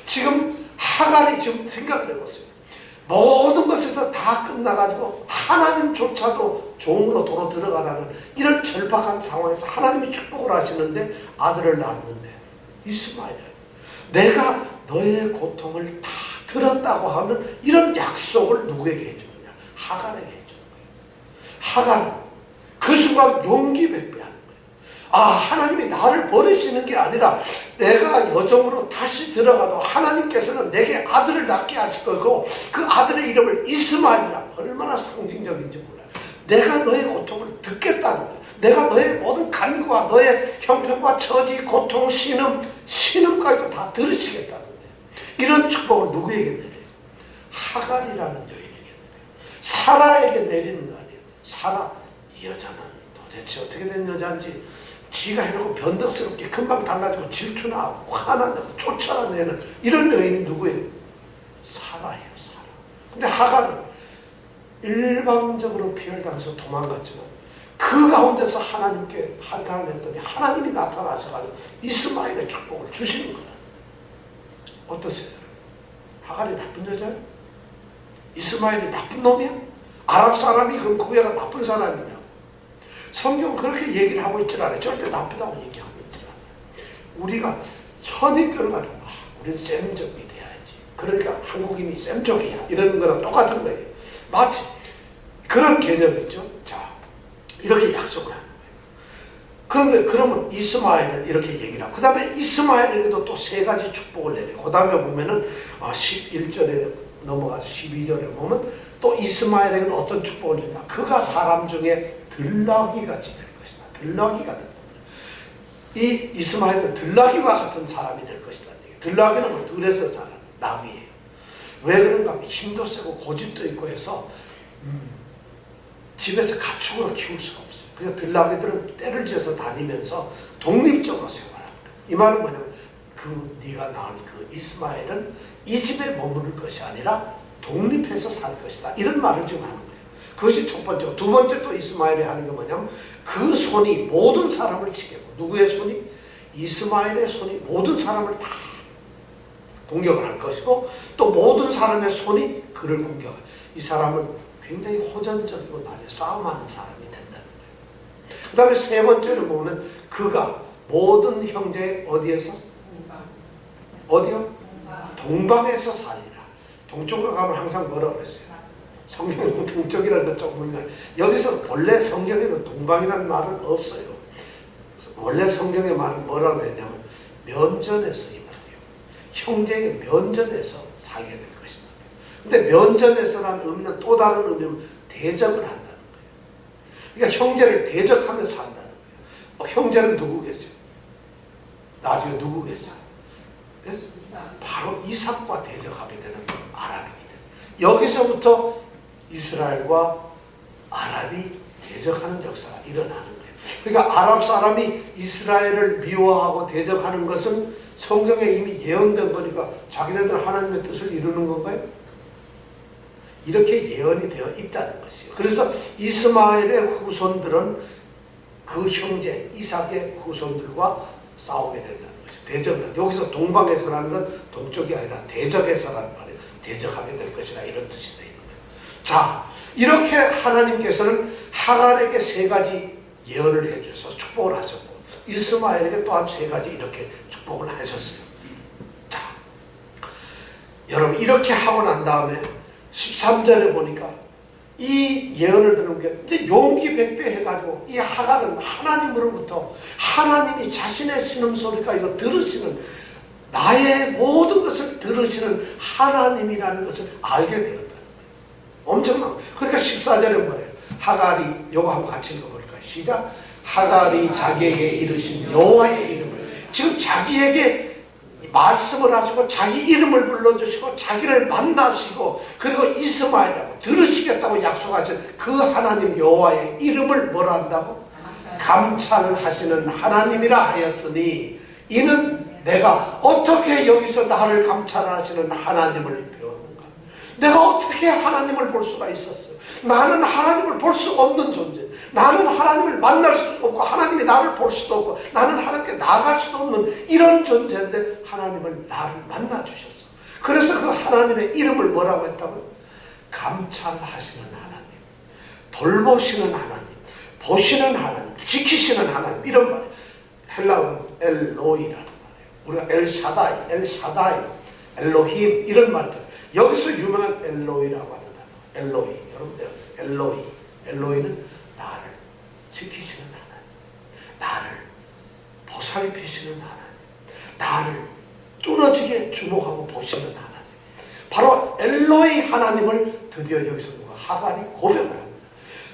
지금 하갈이 지금 생각을 해보세요. 모든 것에서 다 끝나가지고 하나님조차도 종으로 도로 들어가라는 이런 절박한 상황에서 하나님이 축복을 하시는데 아들을 낳았는데 이스마엘, 내가 너의 고통을 다 들었다고 하는 이런 약속을 누구에게 해주느냐? 하갈에게 해주는 거예요. 하갈은 그 순간 용기 백배하는 거예요. 아, 하나님이 나를 버리시는 게 아니라 내가 여종으로 다시 들어가도 하나님께서는 내게 아들을 낳게 하실 거고 그 아들의 이름을 이스마엘이라. 얼마나 상징적인지 몰라요. 내가 너의 고통을 듣겠다는 거예요. 내가 너의 모든 간구와 너의 형편과 처지, 고통, 신음까지도 다 들으시겠다는 거예요. 이런 축복을 누구에게 내려요? 하갈이라는 여인에게 내려요. 사라에게 내리는 거 아니에요. 사라, 이 여자는 도대체 어떻게 된 여자인지 지가 해놓고 변덕스럽게 금방 달라지고 질투나 화나 쫓아내는 이런 여인이 누구예요? 사라예요. 사라. 근데 하갈은 일방적으로 피해를 당해서 도망갔지만 그 가운데서 하나님께 한탄을 했더니 하나님이 나타나셔가지고 이스마엘의 축복을 주시는 거예요. 어떠세요? 하갈이 나쁜 여자예요? 이스마엘이 나쁜 놈이야? 아랍 사람이 그럼 그 애가 나쁜 사람이냐? 성경 그렇게 얘기를 하고 있질 않아요. 절대 나쁘다고 얘기하고 있질 않아요. 우리가 선입견을 가지고 우리는 쌤족이 돼야지. 그러니까 한국인이 쌤족이야. 이러는 거랑 똑같은 거예요. 마치 그런 개념이죠. 자, 이렇게 약속을 하는 거예요. 그러면 이스마엘을 이렇게 얘기를 하고 그 다음에 이스마엘에게도 또 세 가지 축복을 내려요. 그 다음에 보면은 11절에 넘어가서 12절에 보면 또 이스마엘에게는 어떤 축복을 주냐. 그가 사람 중에 들나귀 같이 될 것이다. 들나귀가 된다. 이 이스마엘은 들나귀와 같은 사람이 될 것이다. 들나귀는 들에서 자란 나귀예요. 왜 그런가 하면 힘도 세고 고집도 있고 해서 집에서 가축으로 키울 수가 없어요. 그래서 들나귀들은 떼를 지어서 다니면서 독립적으로 생활합니다. 이 말은 뭐냐면 네가 낳은 그 이스마엘은 이 집에 머무를 것이 아니라 독립해서 살 것이다. 이런 말을 지금 하는 거예요. 그것이 첫 번째고 두 번째 또 이스마엘이 하는 게 뭐냐면 그 손이 모든 사람을 치겠고 누구의 손이? 이스마엘의 손이 모든 사람을 다 공격을 할 것이고 또 모든 사람의 손이 그를 공격할. 이 사람은 굉장히 호전적이고 나중에 싸움하는 사람이 된다는 거예요. 그 다음에 세 번째는 보면 그가 모든 형제 어디에서? 어디요? 동방에서 살리라. 동쪽으로 가면 항상 뭐라고 그랬어요? 성경은 동쪽이라는 건 조금 여기서 원래 성경에는 동방이라는 말은 없어요. 원래 성경의 말은 뭐라고 되냐면 면전에서 이 말이에요. 형제의 면전에서 살게 될 것이다. 근데 면전에서라는 의미는 또 다른 의미로 대적을 한다는 거예요. 그러니까 형제를 대적하면서 산다는 거예요. 형제는 누구겠어요? 나중에 누구겠어요? 네? 바로 이삭과 대적하게 되는 아랍입니다. 여기서부터 이스라엘과 아랍이 대적하는 역사가 일어나는 거예요. 그러니까 아랍 사람이 이스라엘을 미워하고 대적하는 것은 성경에 이미 예언된 거니까 자기네들 하나님의 뜻을 이루는 건가요? 이렇게 예언이 되어 있다는 것이에요. 그래서 이스마엘의 후손들은 그 형제 이삭의 후손들과 싸우게 된다는 것이에요. 대적을. 여기서 동방에서라는 건 동쪽이 아니라 대적에서라는 말이에요. 대적하게 될 것이라 이런 뜻이 되어 있는 거예요. 자, 이렇게 하나님께서는 하갈에게 세 가지 예언을 해주셔서 축복을 하셨고 이스마엘에게 또한 세 가지 이렇게 축복을 하셨어요. 자, 여러분 이렇게 하고 난 다음에 13절에 보니까 이 예언을 들은 게 이제 용기 백배해가지고 이 하갈은 하나님으로부터 하나님이 자신의 신음소리가 이거 들으시는 나의 모든 것을 들으시는 하나님이라는 것을 알게 되었다는 거예요. 엄청난. 그러니까 14절에 뭐래요? 하갈이 요거 한번 같이 읽어볼까요? 시작. 하갈이 자기에게 이르신 여호와의 이름을 지금 자기에게 말씀을 하시고 자기 이름을 불러주시고 자기를 만나시고 그리고 이스마엘이라고 들으시겠다고 약속하신 그 하나님 여호와의 이름을 뭐라 한다고? 감찰하시는 하나님이라 하였으니 이는 내가 어떻게 여기서 나를 감찰하시는 하나님을 배웠는가? 내가 어떻게 하나님을 볼 수가 있었어요? 나는 하나님을 볼 수 없는 존재. 나는 하나님을 만날 수도 없고 하나님이 나를 볼 수도 없고 나는 하나님께 나아갈 수도 없는 이런 존재인데 하나님을 나를 만나 주셨어. 그래서 그 하나님의 이름을 뭐라고 했다고요? 감찰하시는 하나님, 돌보시는 하나님, 보시는 하나님, 지키시는 하나님, 이런 말이에요. 헬라어는 엘로이라는 말이에요. 우리가 엘샤다이, 엘로힘 이런 말이죠. 여기서 유명한 엘로이라고 하는 단어. 엘로이. 여러분, 엘로이는 나를 지키시는 하나님, 나를 보살피시는 하나님, 나를 뚫어지게 주목하고 보시는 하나님. 바로 엘로이 하나님을 드디어 여기서 누가 하갈이 고백을 합니다.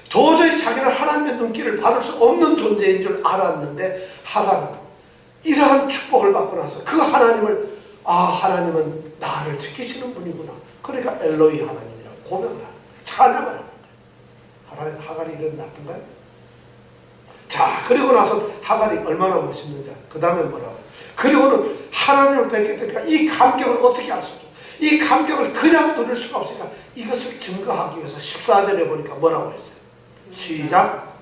도저히 자기는 하나님의 눈길을 받을 수 없는 존재인 줄 알았는데 하갈은 이러한 축복을 받고 나서 그 하나님을 하나님은 나를 지키시는 분이구나. 그러니까 엘로이 하나님이라고 고백을 하는 거예요. 찬양을 하는 거예요. 하갈이 이런 나쁜가요? 자, 그리고 나서 하갈이 얼마나 멋있는지 그 다음에 뭐라고? 그리고는 하나님을 뵙게 되니까 이 감격을 어떻게 할 수 없죠? 이 감격을 그냥 누릴 수가 없으니까 이것을 증거하기 위해서 14절에 보니까 뭐라고 했어요? 시작.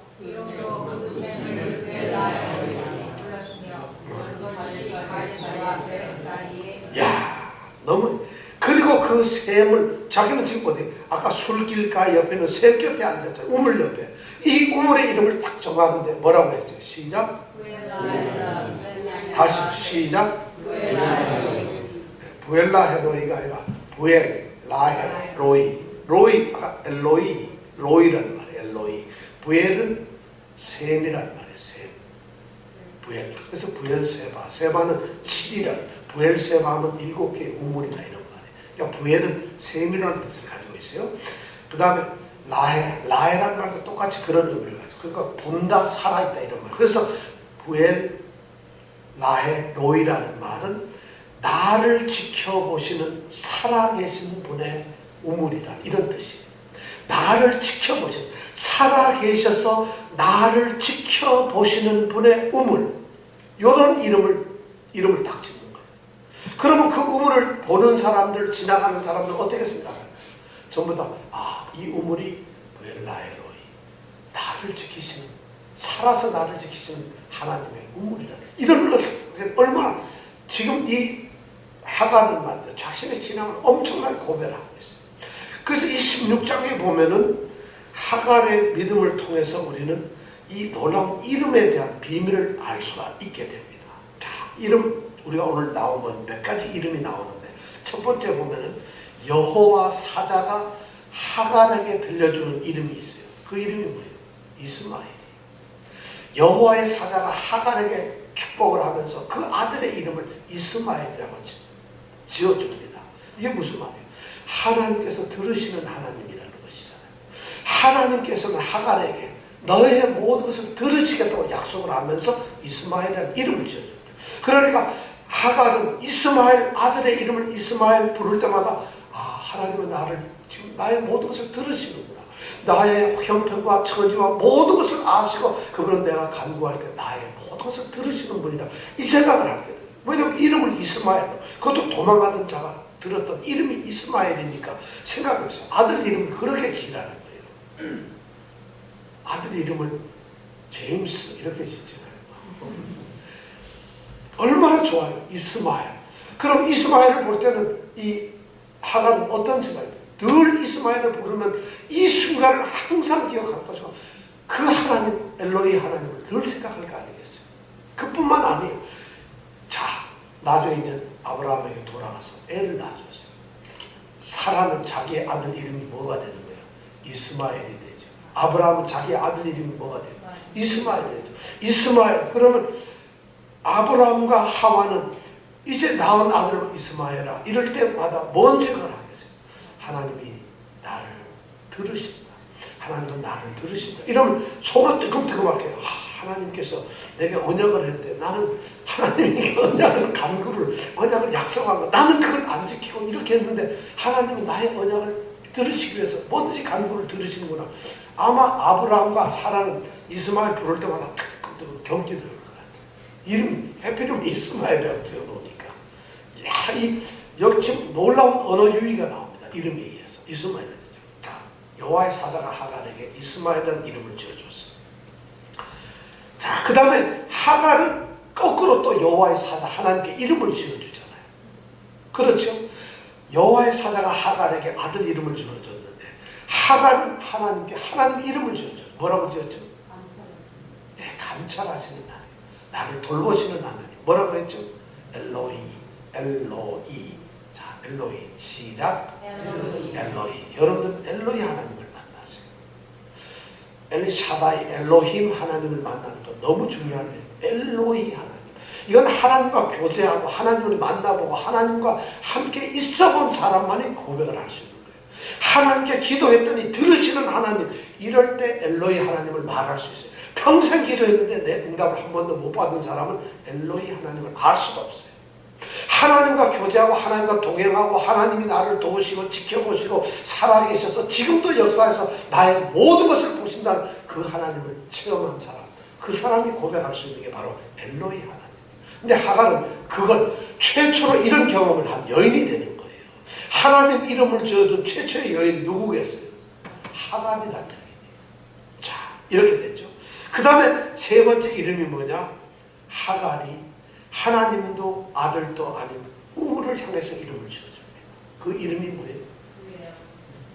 야, 너무. 그리고 그 샘을 자기는 지금 어디 아까 술길가 옆에는 샘 곁에 앉았잖아요. 우물 옆에. 이 우물의 이름을 딱 정하는데 뭐라고 했어요? 시작. 다시 시작. 부엘라 헤로이가 아니라 부엘라 헤로이. 로이 아까 엘로이 로이라는 말이에요. 엘로이. 부엘은 샘이라는 말이에요. 샘. 부엘. 그래서 부엘세바. 세바는 7이라. 부엘세바 하면 7개의 우물이다 이런 말이에요. 그러니까 부엘은 샘이라는 뜻을 가지고 있어요. 그 다음에 라헤라는 말도 똑같이 그런 의미를 가지고. 그러니까 본다, 살아있다 이런 말. 그래서 부엘 라헤 로이라는 말은 나를 지켜보시는 살아계신 분의 우물이라 이런 뜻이에요. 나를 지켜보시는, 살아계셔서 나를 지켜보시는 분의 우물, 이런 이름을 딱 짓는 거예요. 그러면 그 우물을 보는 사람들, 지나가는 사람들 어떻게 생각해요? 전부 다 이 우물이 웰라에로이, 나를 지키시는, 살아서 나를 지키시는 하나님의 우물이라. 이런 얼마나 지금 이 하갈은 말이죠. 자신의 신앙을 엄청나게 고백을 하고 있어요. 그래서 이 16장에 보면은 하갈의 믿음을 통해서 우리는 이 놀라운 이름에 대한 비밀을 알 수가 있게 됩니다. 자, 이름 우리가 오늘 나오면 몇 가지 이름이 나오는데 첫 번째 보면은 여호와 사자가 하갈에게 들려주는 이름이 있어요. 그 이름이 뭐예요? 이스마엘이에요. 여호와의 사자가 하갈에게 축복을 하면서 그 아들의 이름을 이스마엘이라고 지어줍니다. 이게 무슨 말이에요? 하나님께서 들으시는 하나님이라는 것이잖아요. 하나님께서는 하갈에게 너의 모든 것을 들으시겠다고 약속을 하면서 이스마엘이라는 이름을 지어줍니다. 그러니까 하갈은 이스마엘, 아들의 이름을 이스마엘 부를 때마다 하나님은 나를 지금 나의 모든 것을 들으시는구나. 나의 형편과 처지와 모든 것을 아시고 그분은 내가 간구할 때 나의 모든 것을 들으시는 분이라 이 생각을 하게 돼요. 왜냐하면 이름을 이스마엘, 그것도 도망가던 자가 들었던 이름이 이스마엘이니까 생각해보세요. 아들 이름을 그렇게 지으라는 거예요. 아들 이름을 제임스 이렇게 짓잖아요. 얼마나 좋아요. 이스마엘. 그럼 이스마엘을 볼 때는 이 하갈은 어떤 생각이 돼요? 늘 이스마엘을 부르면 이 순간을 항상 기억할 것이고 그 하나님, 엘로이 하나님을 늘 생각할 거 아니겠어요? 그뿐만 아니에요. 자, 나중에 이제 아브라함에게 돌아가서 애를 낳아줬어요. 사라는 자기의 아들 이름이 뭐가 되는 거예요? 이스마엘이 되죠. 아브라함은 자기의 아들 이름이 뭐가 돼요? 이스마엘이 되죠. 이스마엘. 그러면 아브라함과 하와는 이제 낳은 아들 이스마엘아 이럴 때마다 뭔 생각을 하겠어요? 하나님이 나를 들으신다. 하나님은 나를 들으신다. 이러면 속으로 뜨끔뜨끔할 거예요. 하나님께서 내게 언약을 했는데 나는 하나님이 언약을 약속한 거 나는 그걸 안 지키고 이렇게 했는데 하나님은 나의 언약을 들으시기 위해서 뭐든지 간구를 들으시는구나. 아마 아브라함과 사라는 이스마엘 부를 때마다 뜨끔뜨끔 경기 들을 것 같아요. 이름 해피름 이스마엘이라고 지어놓으니까 이 역시 놀라운 언어 유희가 나옵니다. 이름에 의해서. 이스마엘이죠. 자, 여호와의 사자가 하갈에게 이스마엘이라는 이름을 지어줬어요. 자, 그 다음에 하갈은 거꾸로 또 여호와의 사자 하나님께 이름을 지어주잖아요. 그렇죠? 여호와의 사자가 하갈에게 아들 이름을 지어줬는데 하갈은 하나님께 하나님 이름을 지어줬어요. 뭐라고 지었죠? 네, 감찰하시는 하나님, 나를 돌보시는 하나님. 뭐라고 했죠? 엘로이, 엘로이. 자, 엘로이 시작. 엘로이. 여러분들 엘로이 하나님을 만났어요. 엘샤다이 엘로힘 하나님을 만나는 거 너무 중요한데 엘로이 하나님. 이건 하나님과 교제하고 하나님을 만나보고 하나님과 함께 있어본 사람만이 고백을 할 수 있는 거예요. 하나님께 기도했더니 들으시는 하나님, 이럴 때 엘로이 하나님을 말할 수 있어요. 평생 기도했는데 내 응답을 한 번도 못 받은 사람은 엘로이 하나님을 알 수가 없어요. 하나님과 교제하고 하나님과 동행하고 하나님이 나를 도우시고 지켜보시고 살아계셔서 지금도 역사에서 나의 모든 것을 보신다는 그 하나님을 체험한 사람, 그 사람이 고백할 수 있는 게 바로 엘로이 하나님. 근데 하갈은 그걸 최초로 이런 경험을 한 여인이 되는 거예요. 하나님 이름을 지어준 최초의 여인 누구겠어요? 하갈이라는 여인이에요. 자, 이렇게 됐죠. 그 다음에 세 번째 이름이 뭐냐? 하갈이 하나님도 아들도 아닌 우물을 향해서 이름을 지어줍니다. 그 이름이 뭐예요?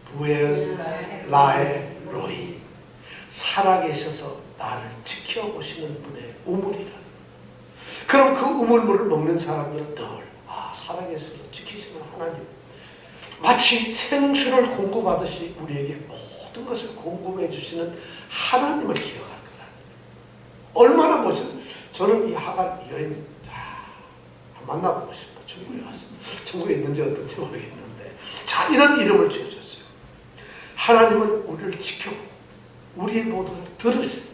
부엘 라에 로이. 살아계셔서 나를 지켜보시는 분의 우물이라는. 그럼 그 우물물을 먹는 사람들은 늘 살아계셔서 지키시는 하나님, 마치 생수를 공급하듯이 우리에게 모든 것을 공급해 주시는 하나님을 기억할 거라. 얼마나 멋있어. 저는 이 하갈 여인 만나보고 싶어. 천국에 가서. 천국에 있는지 어떤지 모르겠는데, 자, 이런 이름을 지어줬어요. 하나님은 우리를 지켜보고 우리의 모든 것을 들으세요.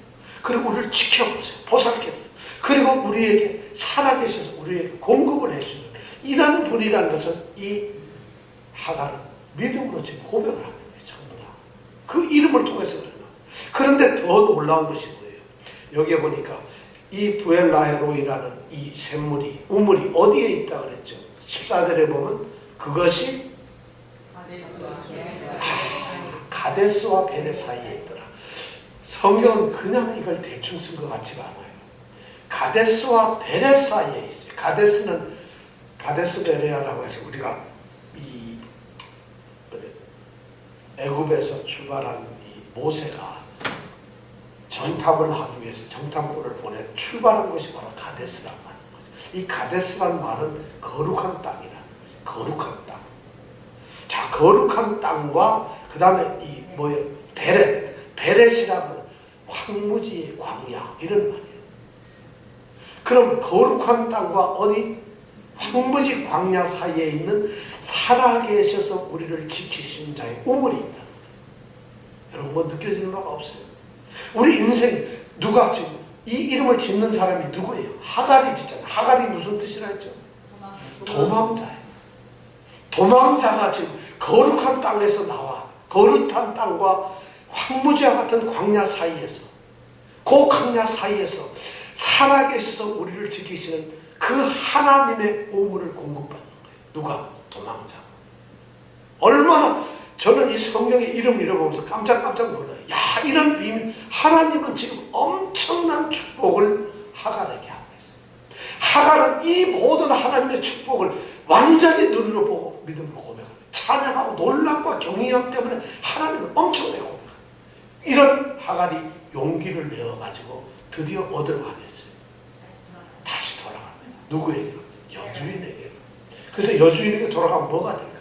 그리고 우리를 지켜보세요. 보살펴보세요. 그리고 우리에게 살아계셔서 우리에게 공급을 해주는 이런 분이라는 것을 이 하갈은 믿음으로 지금 고백을 하는 거예요. 전부 다. 그 이름을 통해서 그러나. 그런데 더 놀라운 것이 뭐예요? 여기에 보니까 이 부엘라헤로이라는 이 샘물이, 우물이 어디에 있다 그랬죠? 14절에 보면 그것이 가데스와 베레 사이에 있더라. 성경은 그냥 이걸 대충 쓴 것 같지가 않아요. 가데스와 베레 사이에 있어요. 가데스는 가데스 베레아라고 해서 우리가 이 애굽에서 출발한 이 모세가 정탐을 하기 위해서 정탐꾼을 보내 출발한 것이 바로 가데스란 말인 거죠. 이 가데스란 말은 거룩한 땅이라는 거죠. 거룩한 땅. 자, 거룩한 땅과 그 다음에 이 뭐예요? 베렛이라면 황무지의 광야 이런 말이에요. 그럼 거룩한 땅과 어디? 황무지 광야 사이에 있는 살아계셔서 우리를 지키시는 자의 우물이 있다는 거예요. 여러분 뭐 느껴지는 바가 없어요? 우리 인생 누가 지금 이 이름을 짓는 사람이 누구예요? 하갈이 짓잖아요. 하갈이 무슨 뜻이라 했죠? 도망자예요. 도망자가 지금 거룩한 땅에서 나와 거룩한 땅과 황무지와 같은 광야 사이에서, 그 광야 사이에서 살아계셔서 우리를 지키시는 그 하나님의 우물을 공급받는 거예요. 누가? 도망자. 얼마나 저는 이 성경의 이름을 읽어보면서 깜짝깜짝 놀라요. 야, 이런 비밀. 하나님은 지금 엄청난 축복을 하갈에게 하고 있어요. 하갈은 이 모든 하나님의 축복을 완전히 눈으로 보고 믿음으로 고백합니다. 찬양하고 놀람과 경외함 때문에 하나님을 엄청나게 고백합니다. 이런 하갈이 용기를 내어가지고 드디어 어디로 가겠어요? 다시 돌아갑니다. 누구에게로? 여주인에게로. 그래서 여주인에게 돌아가면 뭐가 될까요?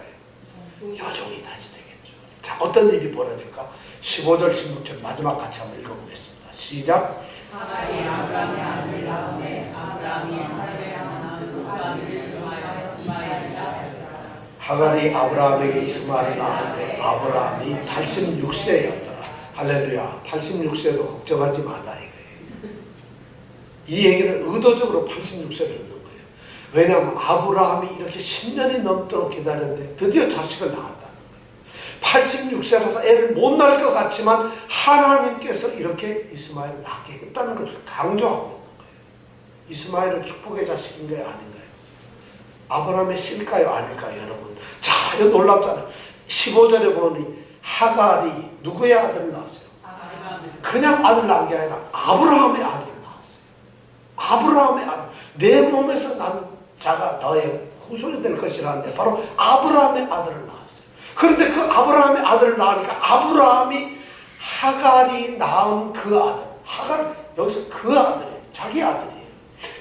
여종이 다시 되겠죠. 자, 어떤 일이 벌어질까? 15절, 16절 마지막 같이 한번 읽어보겠습니다. 시작. 하갈이 아브라함의 아들 낳음에 아브라함이 하갈의 아들을 위하여 이스마엘이라 하였더라. 하갈이 아브라함에게 이스마엘을 낳을 때 아브라함이 86세였더라. 할렐루야. 86세도 걱정하지 말라 이거예요. 이 얘기를 의도적으로 86세를 넣는 거예요. 왜냐하면 아브라함이 이렇게 10년이 넘도록 기다렸는데 드디어 자식을 낳았다는 거예요. 86세라서 애를 못 낳을 것 같지만 하나님께서 이렇게 이스마엘을 낳게 했다는 걸 강조하고 있는 거예요. 이스마엘은 축복의 자식인가요? 아닌가요? 아브라함의 씨일까요? 아닐까요? 여러분. 자, 이거 놀랍잖아요. 15절에 보니 하갈이 누구의 아들을 낳았어요? 그냥 아들 낳은 게 아니라 아브라함의 아들을 낳았어요. 아브라함의 아들. 내 몸에서 난 자가 너의 후손이 될 것이라는데 바로 아브라함의 아들을 낳았어요. 그런데 그 아브라함의 아들을 낳으니까 아브라함이 하갈이 낳은 그 아들, 하갈 여기서 그 아들이에요. 자기 아들이에요.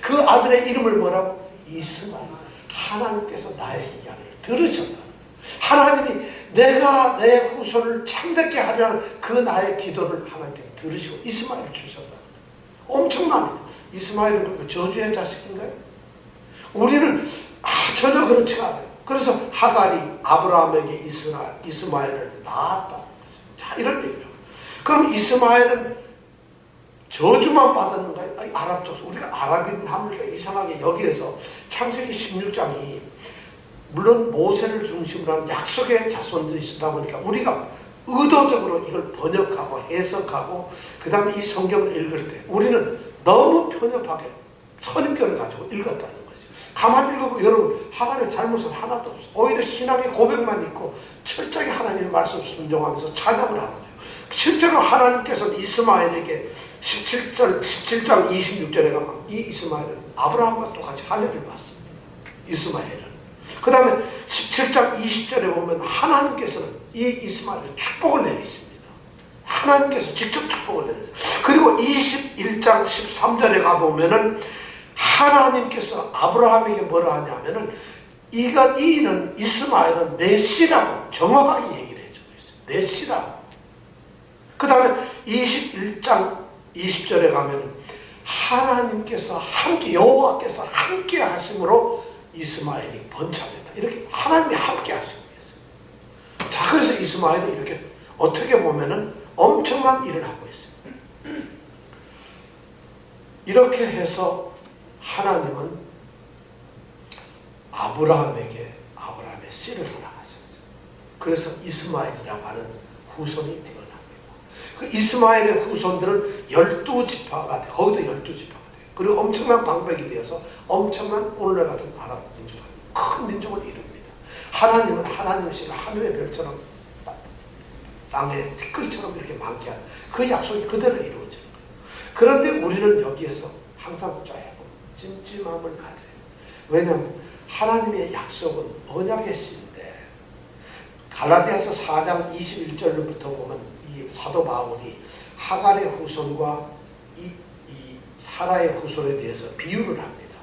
그 아들의 이름을 뭐라고? 이스마엘. 하나님께서 나의 이야기를 들으셨다. 하나님이 내가 내 후손을 참되게 하려는 그 나의 기도를 하나님께서 들으시고 이스마엘을 주셨다. 엄청납니다. 이스마엘은 저주의 자식인가요? 우리는 전혀 그렇지가 않아요. 그래서 하갈이 아브라함에게 이스마엘을 낳았다는 거죠. 자, 이런 얘기를. 그럼 이스마엘은 저주만 받았는가요? 아니, 아랍 쪽, 우리가 아랍인 하니까 이상하게 여기에서 창세기 16장이 물론 모세를 중심으로 하는 약속의 자손들이 있다 보니까 우리가 의도적으로 이걸 번역하고 해석하고 그 다음에 이 성경을 읽을 때 우리는 너무 편협하게 선입견을 가지고 읽었다는 거죠. 가만히 읽어보면 여러분 하갈의 잘못은 하나도 없어요. 오히려 신앙의 고백만 있고 철저히 하나님의 말씀 순종하면서 찬양을 하는 거예요. 실제로 하나님께서는 이스마엘에게 17장 26절에 가면 이 이스마엘은 아브라함과 똑같이 할례를 받습니다. 이스마엘은. 그 다음에 17장 20절에 보면 하나님께서는 이 이스마엘에 축복을 내리십니다. 하나님께서 직접 축복을 내리세요. 그리고 21장 13절에 가보면은 하나님께서 아브라함에게 뭐라 하냐면은 이는 이스마엘은 내 씨라고 정확하게 얘기를 해주고 있어요. 내 씨라고. 그 다음에 21장 20절에 가면은 하나님께서 함께 여호와께서 함께 하심으로 이스마엘이 번창했다. 이렇게 하나님이 함께 하시고 있어요. 자, 그래서 이스마엘이 이렇게 어떻게 보면은 엄청난 일을 하고 있어요. 이렇게 해서 하나님은 아브라함에게 아브라함의 씨를 허락하셨어요. 그래서 이스마엘이라고 하는 후손이 태어납니다. 그 이스마엘의 후손들은 12지파가 돼요. 거기도 12지파가 돼요. 그리고 엄청난 방백이 되어서 엄청난 오늘날 같은 아랍 민족은 큰 민족을 이룹니다. 하나님은 하나님의 씨를 하늘의 별처럼 땅의 티끌처럼 이렇게 많게 하는 그 약속이 그대로 이루어지는 거예요. 그런데 우리는 여기에서 항상 조금 찜찜함을 가져요. 왜냐하면 하나님의 약속은 언약의 씨인데 갈라디아서 4장 21절부터 보면 이 사도 바울이 하갈의 후손과 이 사라의 후손에 대해서 비유를 합니다.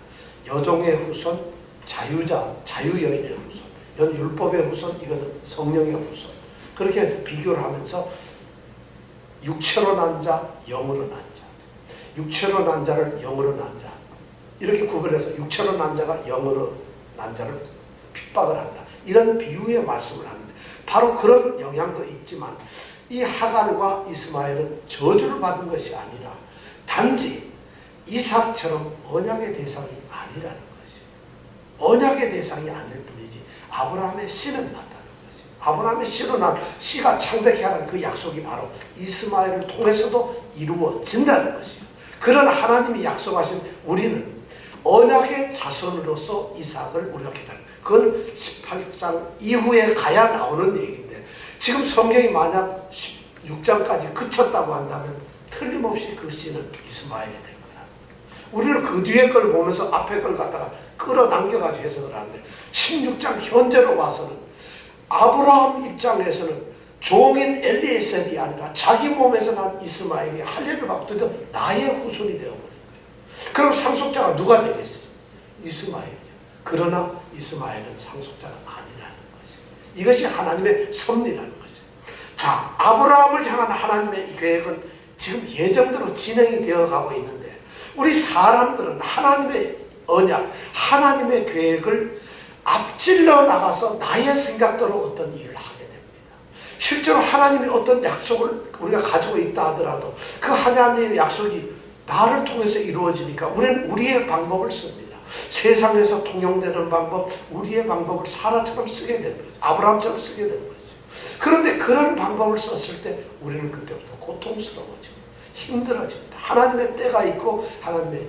여종의 후손, 자유여인의 후손, 이건 율법의 후손, 이거는 성령의 후손. 그렇게 해서 비교를 하면서 육체로 난 자, 영으로 난 자, 육체로 난 자를 영으로 난 자, 이렇게 구별해서 육체로 난 자가 영으로 난 자를 핍박을 한다. 이런 비유의 말씀을 하는데 바로 그런 영향도 있지만 이 하갈과 이스마엘은 저주를 받은 것이 아니라 단지 이삭처럼 언약의 대상이 아니라는 것이, 언약의 대상이 아닐 뿐이지 아브라함의 씨는 맞다는 것이, 아브라함의 씨로 난 씨가 창대케 하는 그 약속이 바로 이스마엘을 통해서도 이루어진다는 것이요. 그런 하나님이 약속하신 우리는 언약의 자손으로서 이삭을 우리가 기다립니다. 그건 18장 이후에 가야 나오는 얘기인데 지금 성경이 만약 16장까지 그쳤다고 한다면 틀림없이 그 씨는 이스마엘이 될 거라. 우리는 그 뒤에 걸 보면서 앞에 걸 갖다가 끌어당겨가지고 해석을 하는데 16장 현재로 봐서는 아브라함 입장에서는 종인 엘리에셀이 아니라 자기 몸에서 난 이스마엘이 할례를 받고 드디어 나의 후손이 되어버린 거예요. 그럼 상속자가 누가 되겠어요? 이스마엘이죠. 그러나 이스마엘은 상속자가 아니라는 것이에요. 이것이 하나님의 섭리라는 것이에요. 자, 아브라함을 향한 하나님의 계획은 지금 예정대로 진행이 되어가고 있는데 우리 사람들은 하나님의 언약, 하나님의 계획을 앞질러 나가서 나의 생각대로 어떤 일을 하게 됩니다. 실제로 하나님이 어떤 약속을 우리가 가지고 있다 하더라도 그 하나님의 약속이 나를 통해서 이루어지니까 우리는 우리의 방법을 씁니다. 세상에서 통용되는 방법, 우리의 방법을 사라처럼 쓰게 되는 거죠. 아브라함처럼 쓰게 되는 거죠. 그런데 그런 방법을 썼을 때 우리는 그때부터 고통스러워지고 힘들어집니다. 하나님의 때가 있고 하나님의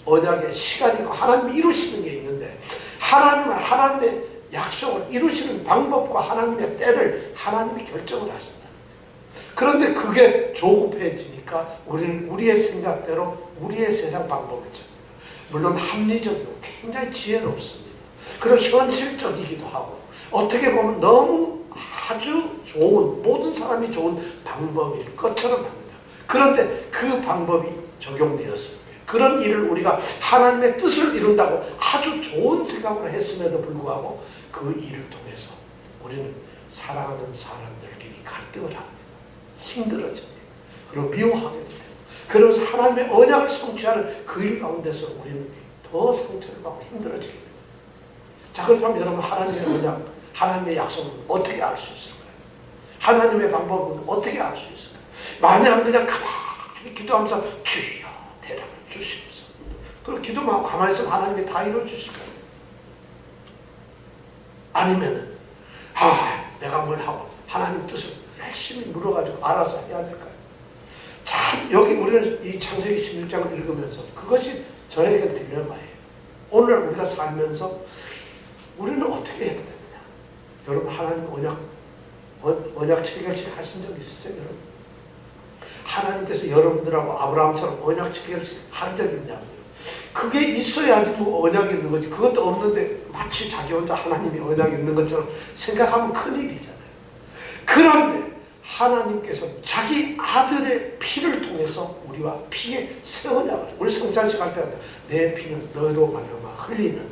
언약의 시간이 있고 하나님이 이루시는 게 있는데 하나님은 하나님의 약속을 이루시는 방법과 하나님의 때를 하나님이 결정을 하신다. 그런데 그게 조급해지니까 우리는 우리의 생각대로 우리의 세상 방법을 씁니다. 물론 합리적이고 굉장히 지혜롭습니다. 그리고 현실적이기도 하고 어떻게 보면 너무 아주 좋은, 모든 사람이 좋은 방법일 것처럼 합니다. 그런데 그 방법이 적용되었을 때 그런 일을 우리가 하나님의 뜻을 이룬다고 아주 좋은 생각으로 했음에도 불구하고 그 일을 통해서 우리는 사랑하는 사람들끼리 갈등을 합니다. 힘들어집니다. 그리고 미워하게 돼요. 그러면서 하나님의 언약을 성취하는 그 일 가운데서 우리는 더 상처를 받고 힘들어지게 됩니다. 자, 그렇다면 여러분 하나님의 언약, 하나님의 약속은 어떻게 알 수 있을까요? 하나님의 방법은 어떻게 알 수 있을까요? 만약 그냥 가만히 기도하면서 주여 대답을 주시면서 그리고 기도만 하고 가만히 있으면 하나님이 다 이루어 주실까요? 아니면 내가 뭘 하고 하나님 뜻을 열심히 물어가지고 알아서 해야 될까요? 참 여기 우리는 이 창세기 16장을 읽으면서 그것이 저에게 딜레마예요. 오늘 우리가 살면서 우리는 어떻게 해야 되느냐? 여러분 하나님 언약 체결식 하신 적 있으세요? 여러분? 하나님께서 여러분들하고 아브라함처럼 언약 체결식 한 적 있냐고요? 그게 있어야지 뭐 언약이 있는 거지. 그것도 없는데 마치 자기 혼자 하나님이 언약이 있는 것처럼 생각하면 큰일이잖아요. 그런데 하나님께서 자기 아들의 피를 통해서 우리와 피의 새 언약을, 우리 성찬식 할 때 내 피는 너로 말미암아 흘리는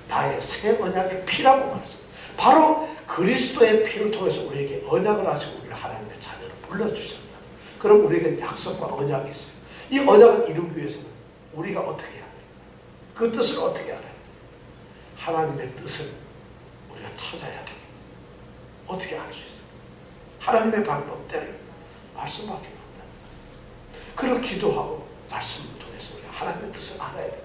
나의 새 언약의 피라고 말했습니다. 바로 그리스도의 피를 통해서 우리에게 언약을 하시고 우리를 하나님의 자녀로 불러주셨다. 그럼 우리에게 약속과 언약이 있어요. 이 언약을 이루기 위해서는 우리가 어떻게 해야 돼요? 그 뜻을 어떻게 알아야 돼요? 하나님의 뜻을 우리가 찾아야 돼요. 어떻게 알 수 있어요? 하나님의 방법대로 말씀밖에 없다. 그리고 기도하고 말씀을 통해서 우리가 하나님의 뜻을 알아야 된다.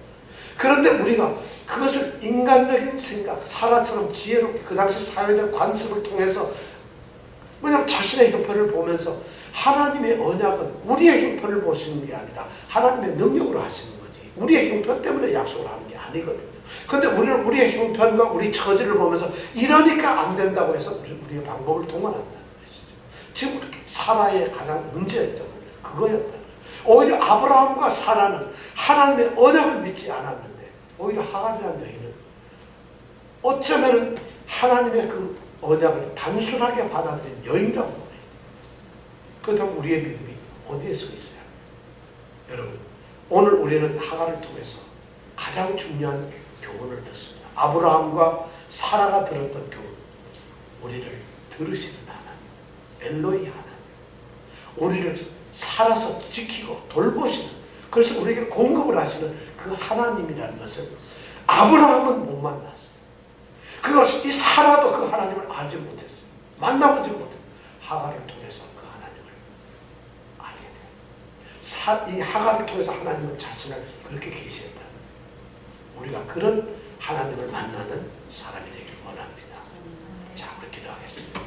그런데 우리가 그것을 인간적인 생각, 사라처럼 지혜롭게 그 당시 사회적 관습을 통해서 그냥 자신의 형편을 보면서 하나님의 언약은 우리의 형편을 보시는 게 아니라 하나님의 능력으로 하시는 거지 우리의 형편 때문에 약속을 하는 게 아니거든요. 그런데 우리는 우리의 형편과 우리 처지를 보면서 이러니까 안 된다고 해서 우리의 방법을 동원한다는 것이죠. 지금 사라의 가장 문제였던 건 그거였다는 거예요. 오히려 아브라함과 사라는 하나님의 언약을 믿지 않았는데 오히려 하갈이라는 여인은 어쩌면 하나님의 그 언약을 단순하게 받아들인 여인이라고 보네요. 그렇다면 우리의 믿음이 어디에 서 있어요? 여러분 오늘 우리는 하갈을 통해서 가장 중요한 교훈을 듣습니다. 아브라함과 사라가 들었던 교훈, 우리를 들으시는 하나님, 엘로이 하나님, 우리를 살아서 지키고 돌보시는, 그래서 우리에게 공급을 하시는 그 하나님이라는 것을 아브라함은 못 만났어요. 그리고 이 사라도 그 하나님을 알지 못했어요. 만나보지 못했어요. 하갈을 통해서 그 하나님을 알게 돼요. 이 하갈을 통해서 하나님은 자신을 그렇게 계시했다. 우리가 그런 하나님을 만나는 사람이 되길 원합니다. 자, 우리 기도하겠습니다.